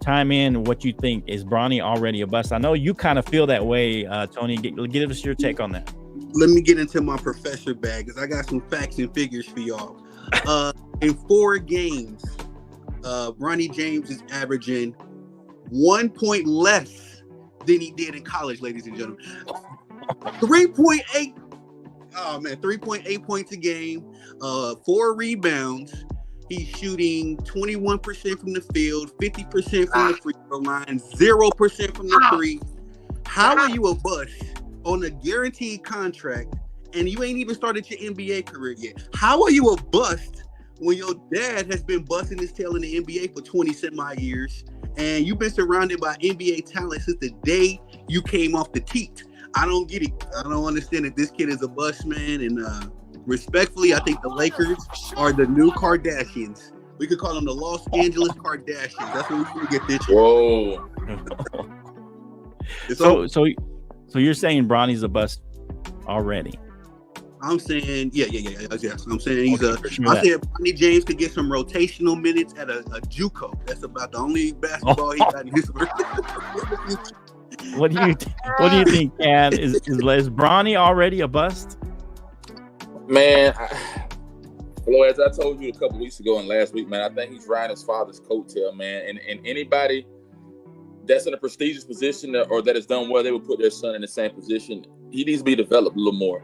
S4: time in what you think. Is Bronny already a bust? I know you kind of feel that way, Tony. Give us your take on that.
S6: Let me get into my professor bag because I got some facts and figures for y'all. In 4 games, Bronny James is averaging 1 point less than he did in college, ladies and gentlemen. 3.8. Oh man, 3.8 points a game, 4 rebounds. He's shooting 21% from the field, 50% from the free throw line, 0% from the three. How are you a bust on a guaranteed contract and you ain't even started your NBA career yet? How are you a bust when your dad has been busting his tail in the NBA for 20 semi years and you've been surrounded by NBA talent since the day you came off the teat? I don't get it. I don't understand that this kid is a bust, man. And respectfully, I think the Lakers are the new Kardashians. We could call them the Los Angeles Kardashians. That's what we should get this year.
S5: Whoa.
S4: So you're saying Bronny's a bust already?
S6: I'm saying, yes. I'm saying he's
S4: I
S6: said Bronny James could get some rotational minutes at a JUCO. That's about the only basketball he got in his career.
S4: What do you think, Ken? Is Bronny already a bust?
S5: Man, Flo, as I told you a couple weeks ago and last week, man, I think he's riding his father's coattail, man. And anybody that's in a prestigious position or that has done well, they would put their son in the same position. He needs to be developed a little more.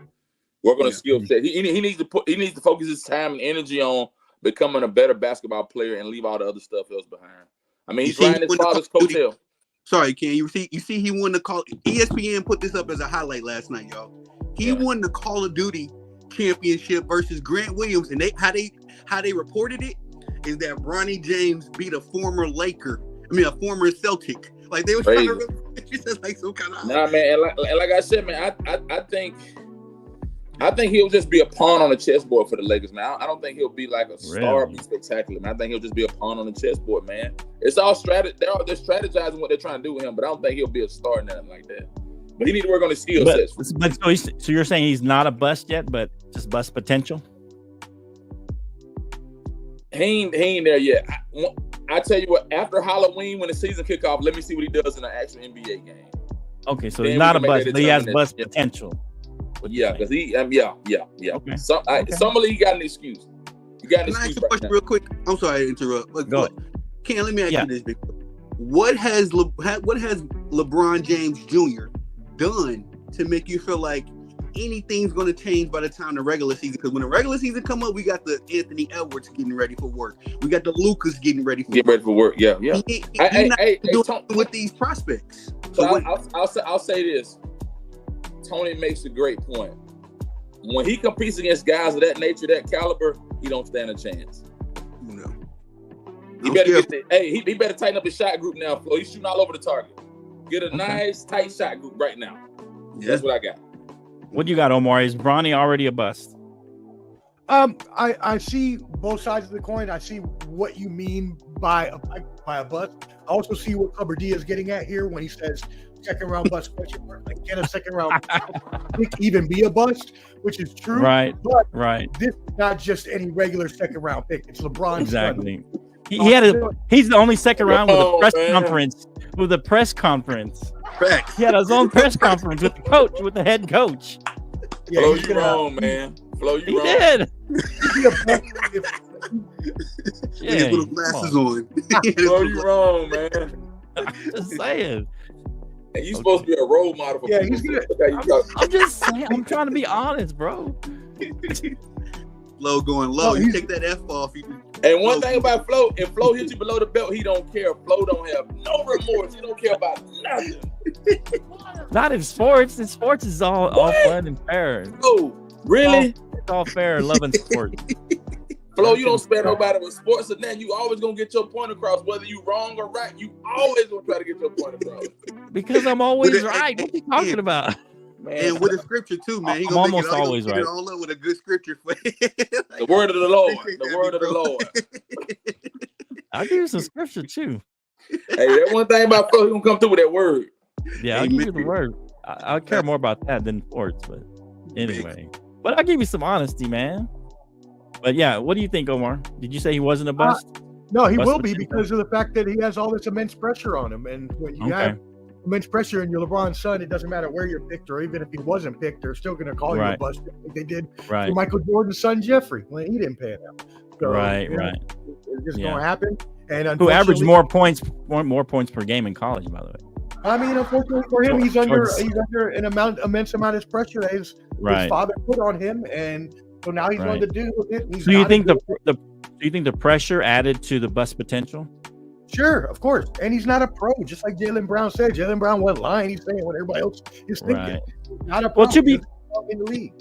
S5: Work on a skill set. He needs to focus his time and energy on becoming a better basketball player and leave all the other stuff else behind. I mean, he's riding his father's coattail.
S6: Sorry, Ken. You see, he won the call. ESPN put this up as a highlight last night, y'all. He won the Call of Duty championship versus Grant Williams, and how they reported it is that Bronny James beat a former Celtic. Like they were trying to like some kind of.
S5: Nah, man, and like I said, man, I think he'll just be a pawn on the chessboard for the Lakers, man. I don't think he'll be like a star, be spectacular, man. I think he'll just be a pawn on the chessboard, man. It's all strategy. They're strategizing what they're trying to do with him, but I don't think he'll be a star or nothing like that. But he need to work on his skill sets.
S4: So you're saying he's not a bust yet, but just bust potential?
S5: He ain't there yet. I tell you what, after Halloween, when the season kick off, let me see what he does in an actual NBA game.
S4: Okay, so he's not a bust, but he has bust potential.
S5: Yeah, because Okay. Some of he got an excuse.
S6: Can I ask you a question real quick? I'm sorry to interrupt.
S4: Go ahead.
S6: Ken, let me ask you this, big. What has LeBron James Jr. done to make you feel like anything's going to change by the time the regular season? Because when the regular season come up, we got the Anthony Edwards getting ready for work. We got the Lucas getting ready for work. Yeah. With these prospects.
S5: So I'll say this. Tony makes a great point. When he competes against guys of that nature, that caliber, he don't stand a chance.
S6: No.
S5: He better tighten up his shot group now, Flo. He's shooting all over the target. Get a nice, tight shot group right now. Yeah. That's what I got.
S4: What do you got, Omar? Is Bronny already a bust?
S1: I see both sides of the coin. I see what you mean by a bust. I also see what Clubber D is getting at here when he says second round bust question mark. Like, can a second round pick even be a bust? Which is true.
S4: Right.
S1: But
S4: right.
S1: This is not just any regular second round pick. It's LeBron.
S4: Exactly. He's the only second round with a press conference. With a press conference.
S6: Facts.
S4: He had his own press conference with the coach, with the head coach.
S5: Yeah, Flo, you wrong, man. Flo, you wrong.
S4: He did.
S6: Yeah, put glasses on.
S5: Flo, you wrong, man.
S4: I'm just saying.
S5: And you supposed to be a role model for people.
S4: I'm just saying. I'm trying to be honest, bro.
S6: Flo going low. You take that F off.
S5: And one thing about Flo, if Flo hits you below the belt, he don't care. Flo don't have no remorse. He don't care about nothing.
S4: Not in sports. In sports is all fun and fair.
S5: Oh, really?
S4: It's all fair. Loving sports.
S5: Flo, you don't spare nobody with sports, and then you always gonna get your point across, whether you wrong or right. You always gonna try to get your point across.
S4: Because I'm always right. What are you talking about?
S6: Man. And with the scripture too, man.
S4: I'm almost always right.
S6: All up with a good scripture for
S5: the word of the Lord. The word of the Lord.
S4: I'll give you some scripture too.
S5: Hey, that one thing about Flo, he gonna come through with that word.
S4: Yeah, I'll give you the word. I care more about that than sports, but anyway. But I'll give you some honesty, man. But yeah, what do you think, Omar? Did you say he wasn't a bust?
S1: No, he will be because of the fact that he has all this immense pressure on him. And when you have immense pressure and you're LeBron's son, it doesn't matter where you're picked, or even if he wasn't picked, they're still going to call you a bust like they did for Michael Jordan's son, Jeffrey, when he didn't pay it out. So, it's just going to happen. And
S4: who averaged more points per game in college, by the way.
S1: I mean, unfortunately for him, he's under an immense amount of pressure that his father put on him, and so now he's going to deal with it.
S4: Do you think the pressure added to the bust potential?
S1: Sure, of course. And he's not a pro, just like Jaylen Brown said. Jaylen Brown wasn't lying. He's saying what everybody else is thinking.
S4: Right.
S1: Not a pro.
S4: Well, to be
S1: in the league.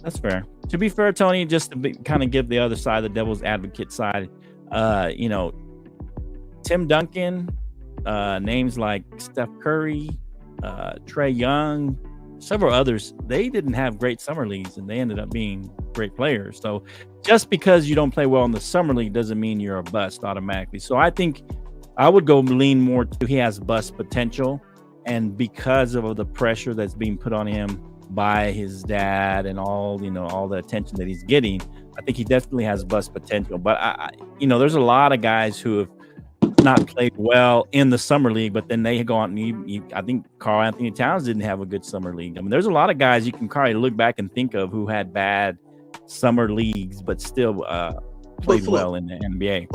S4: That's fair. To be fair, Tony, just to kind of give the other side, the devil's advocate side, Tim Duncan, names like Steph Curry, Trae Young, several others, they didn't have great summer leagues and they ended up being great players. So just because you don't play well in the summer league doesn't mean you're a bust automatically. So I think I would go lean more to he has bust potential, and because of the pressure that's being put on him by his dad and all the attention that he's getting, I think he definitely has bust potential. But there's a lot of guys who have not played well in the summer league, but then they go on and I think Karl Anthony Towns didn't have a good summer league. I mean, there's a lot of guys you can probably look back and think of who had bad summer leagues, but still played well in the NBA.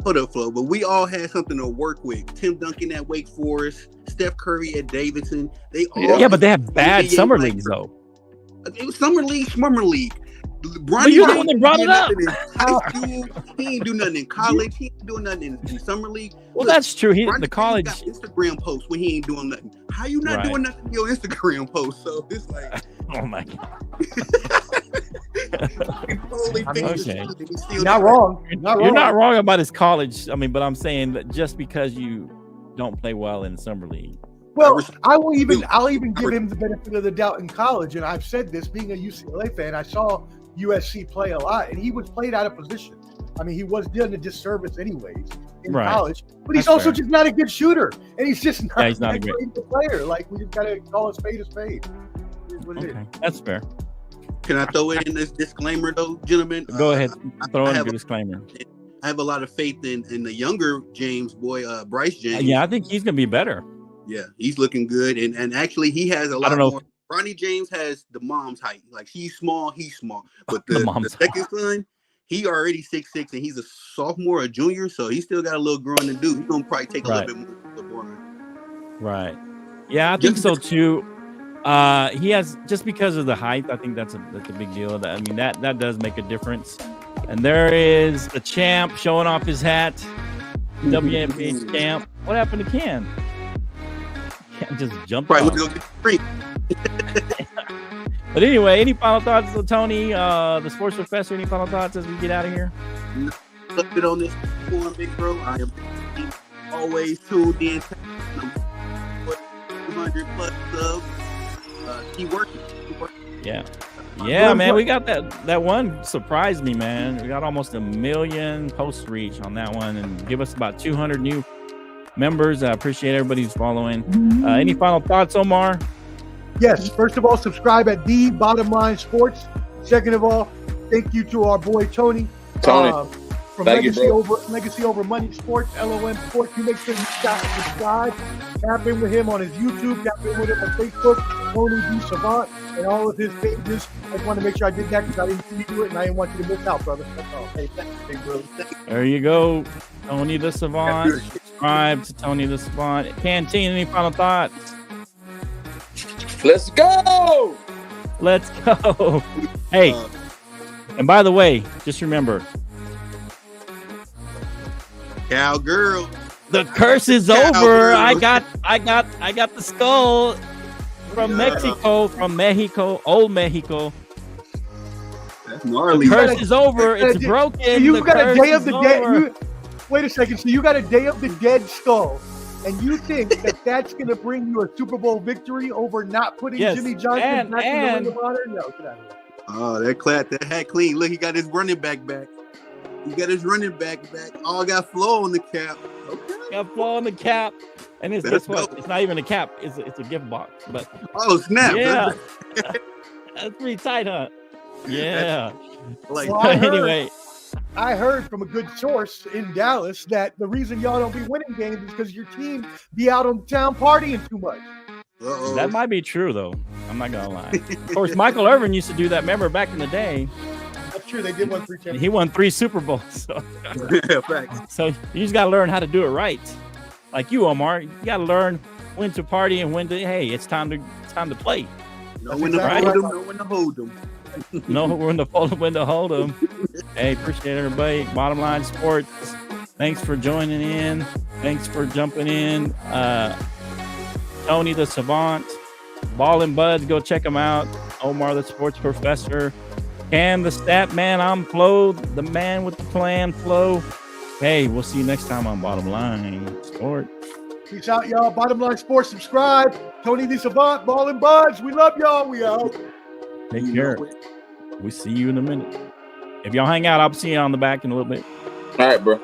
S6: Hold up, Flo. But we all had something to work with. Tim Duncan at Wake Forest, Steph Curry at Davidson. They all
S4: but they have bad summer leagues though.
S6: It was summer league.
S4: But you're the one that brought it up.
S6: He ain't do nothing in college. He ain't doing nothing in summer league.
S4: Well, that's true. The college
S6: got Instagram posts when he ain't doing nothing. How you not doing nothing in your Instagram post? So it's like,
S4: oh my god.
S1: Okay. Not wrong.
S4: You're not wrong about his college. I mean, but I'm saying that just because you don't play well in the summer league.
S1: Well, I'll even give him the benefit of the doubt in college, and I've said this, being a UCLA fan, I saw USC play a lot, and he was played out of position. I mean, he was doing a disservice anyways in college, but he's also just not a good shooter, and he's just not a great player. Like, we just got to call a spade a spade. Here's what it is.
S4: That's fair.
S6: Can I throw in this disclaimer, though, gentlemen?
S4: Go ahead. Throw in a disclaimer.
S6: I have a lot of faith in the younger James boy, Bryce James.
S4: Yeah, I think he's going to be better.
S6: Yeah, he's looking good, and actually he has a lot more. Ronnie James has the mom's height. Like, he's small, but the second son, he already 6'6", and he's a sophomore or junior, so he still got a little growing to do. He's gonna probably take a little bit more.
S4: Right. Yeah, I think so too. He has, just because of the height, I think that's a big deal. I mean, that does make a difference. And there is the champ showing off his hat, WNBA champ. What happened to Ken? Just jump right. But anyway, any final thoughts, Tony, the sports professor? Any final thoughts as we get out of here?
S6: A bit on this one, big bro. I am always tuned in. 200 plus subs. Keep working.
S4: Yeah, man. We got that one surprised me, man. We got almost 1 million post reach on that one, and give us about 200 new members. I appreciate everybody who's following. Any final thoughts, Omar?
S1: Yes. First of all, subscribe at The Bottom Line Sports. Second of all, thank you to our boy Tony. From Legacy Over Money Sports, LOM Sports. You make sure you subscribe. Tap in with him on his YouTube. Tap in with him on Facebook. Tony D. Savant and all of his pages. I just want to make sure I did that because I didn't see you do it and I didn't want you to miss out, brother. That's all. Hey, thanks, big brother.
S4: There you go. Tony the Savant. Subscribe to Tony the Savant. Canteen, any final thoughts?
S5: Let's go.
S4: Hey, and by the way, just remember,
S6: cowgirl,
S4: the curse is over. I got the skull from Mexico, old Mexico.
S6: That's gnarly.
S4: The curse is over. It's broken.
S1: So you got a Day of the Dead. Wait a second. So you got a Day of the Dead skull, and you think that that's going to bring you a Super Bowl victory over not putting Jimmy Johnson back in the Ring of Honor? No, get out of here.
S6: Oh, that hat clean. Look, he got his running back back. He got his running back back. Oh, got Flo on the cap. Okay.
S4: Got Flo on the cap. And it's guess what? It's not even a cap. It's a gift box. But
S6: snap!
S4: Yeah, that's pretty tight, huh? Yeah.
S6: Like
S4: anyway,
S1: I heard from a good source in Dallas that the reason y'all don't be winning games is because your team be out on town partying too much.
S6: Uh-oh.
S4: That might be true, though. I'm not gonna lie. Of course, Michael Irvin used to do that. Remember back in the day?
S1: That's true. They did win 3 championships.
S4: He won 3 Super Bowls. So,
S6: Facts.
S4: so you just gotta learn how to do it right. Like you, Omar, you gotta learn when to party and when to it's time to play.
S6: Know when to hold them, know when to hold them.
S4: Know when to hold them. Hey, appreciate everybody. Bottom Line Sports. Thanks for joining in. Thanks for jumping in. Tony the Savant, Ball and Buds, go check them out. Omar the Sports Professor, and the Stat Man. I'm Flo, the man with the plan, Flo. Hey, we'll see you next time on Bottom Line Sports.
S1: Peace out, y'all. Bottom Line Sports, subscribe. Tony the Savant, Ball and Buds. We love y'all. We out.
S4: Take care. We see you in a minute. If y'all hang out, I'll see you on the back in a little bit.
S5: All right, bro.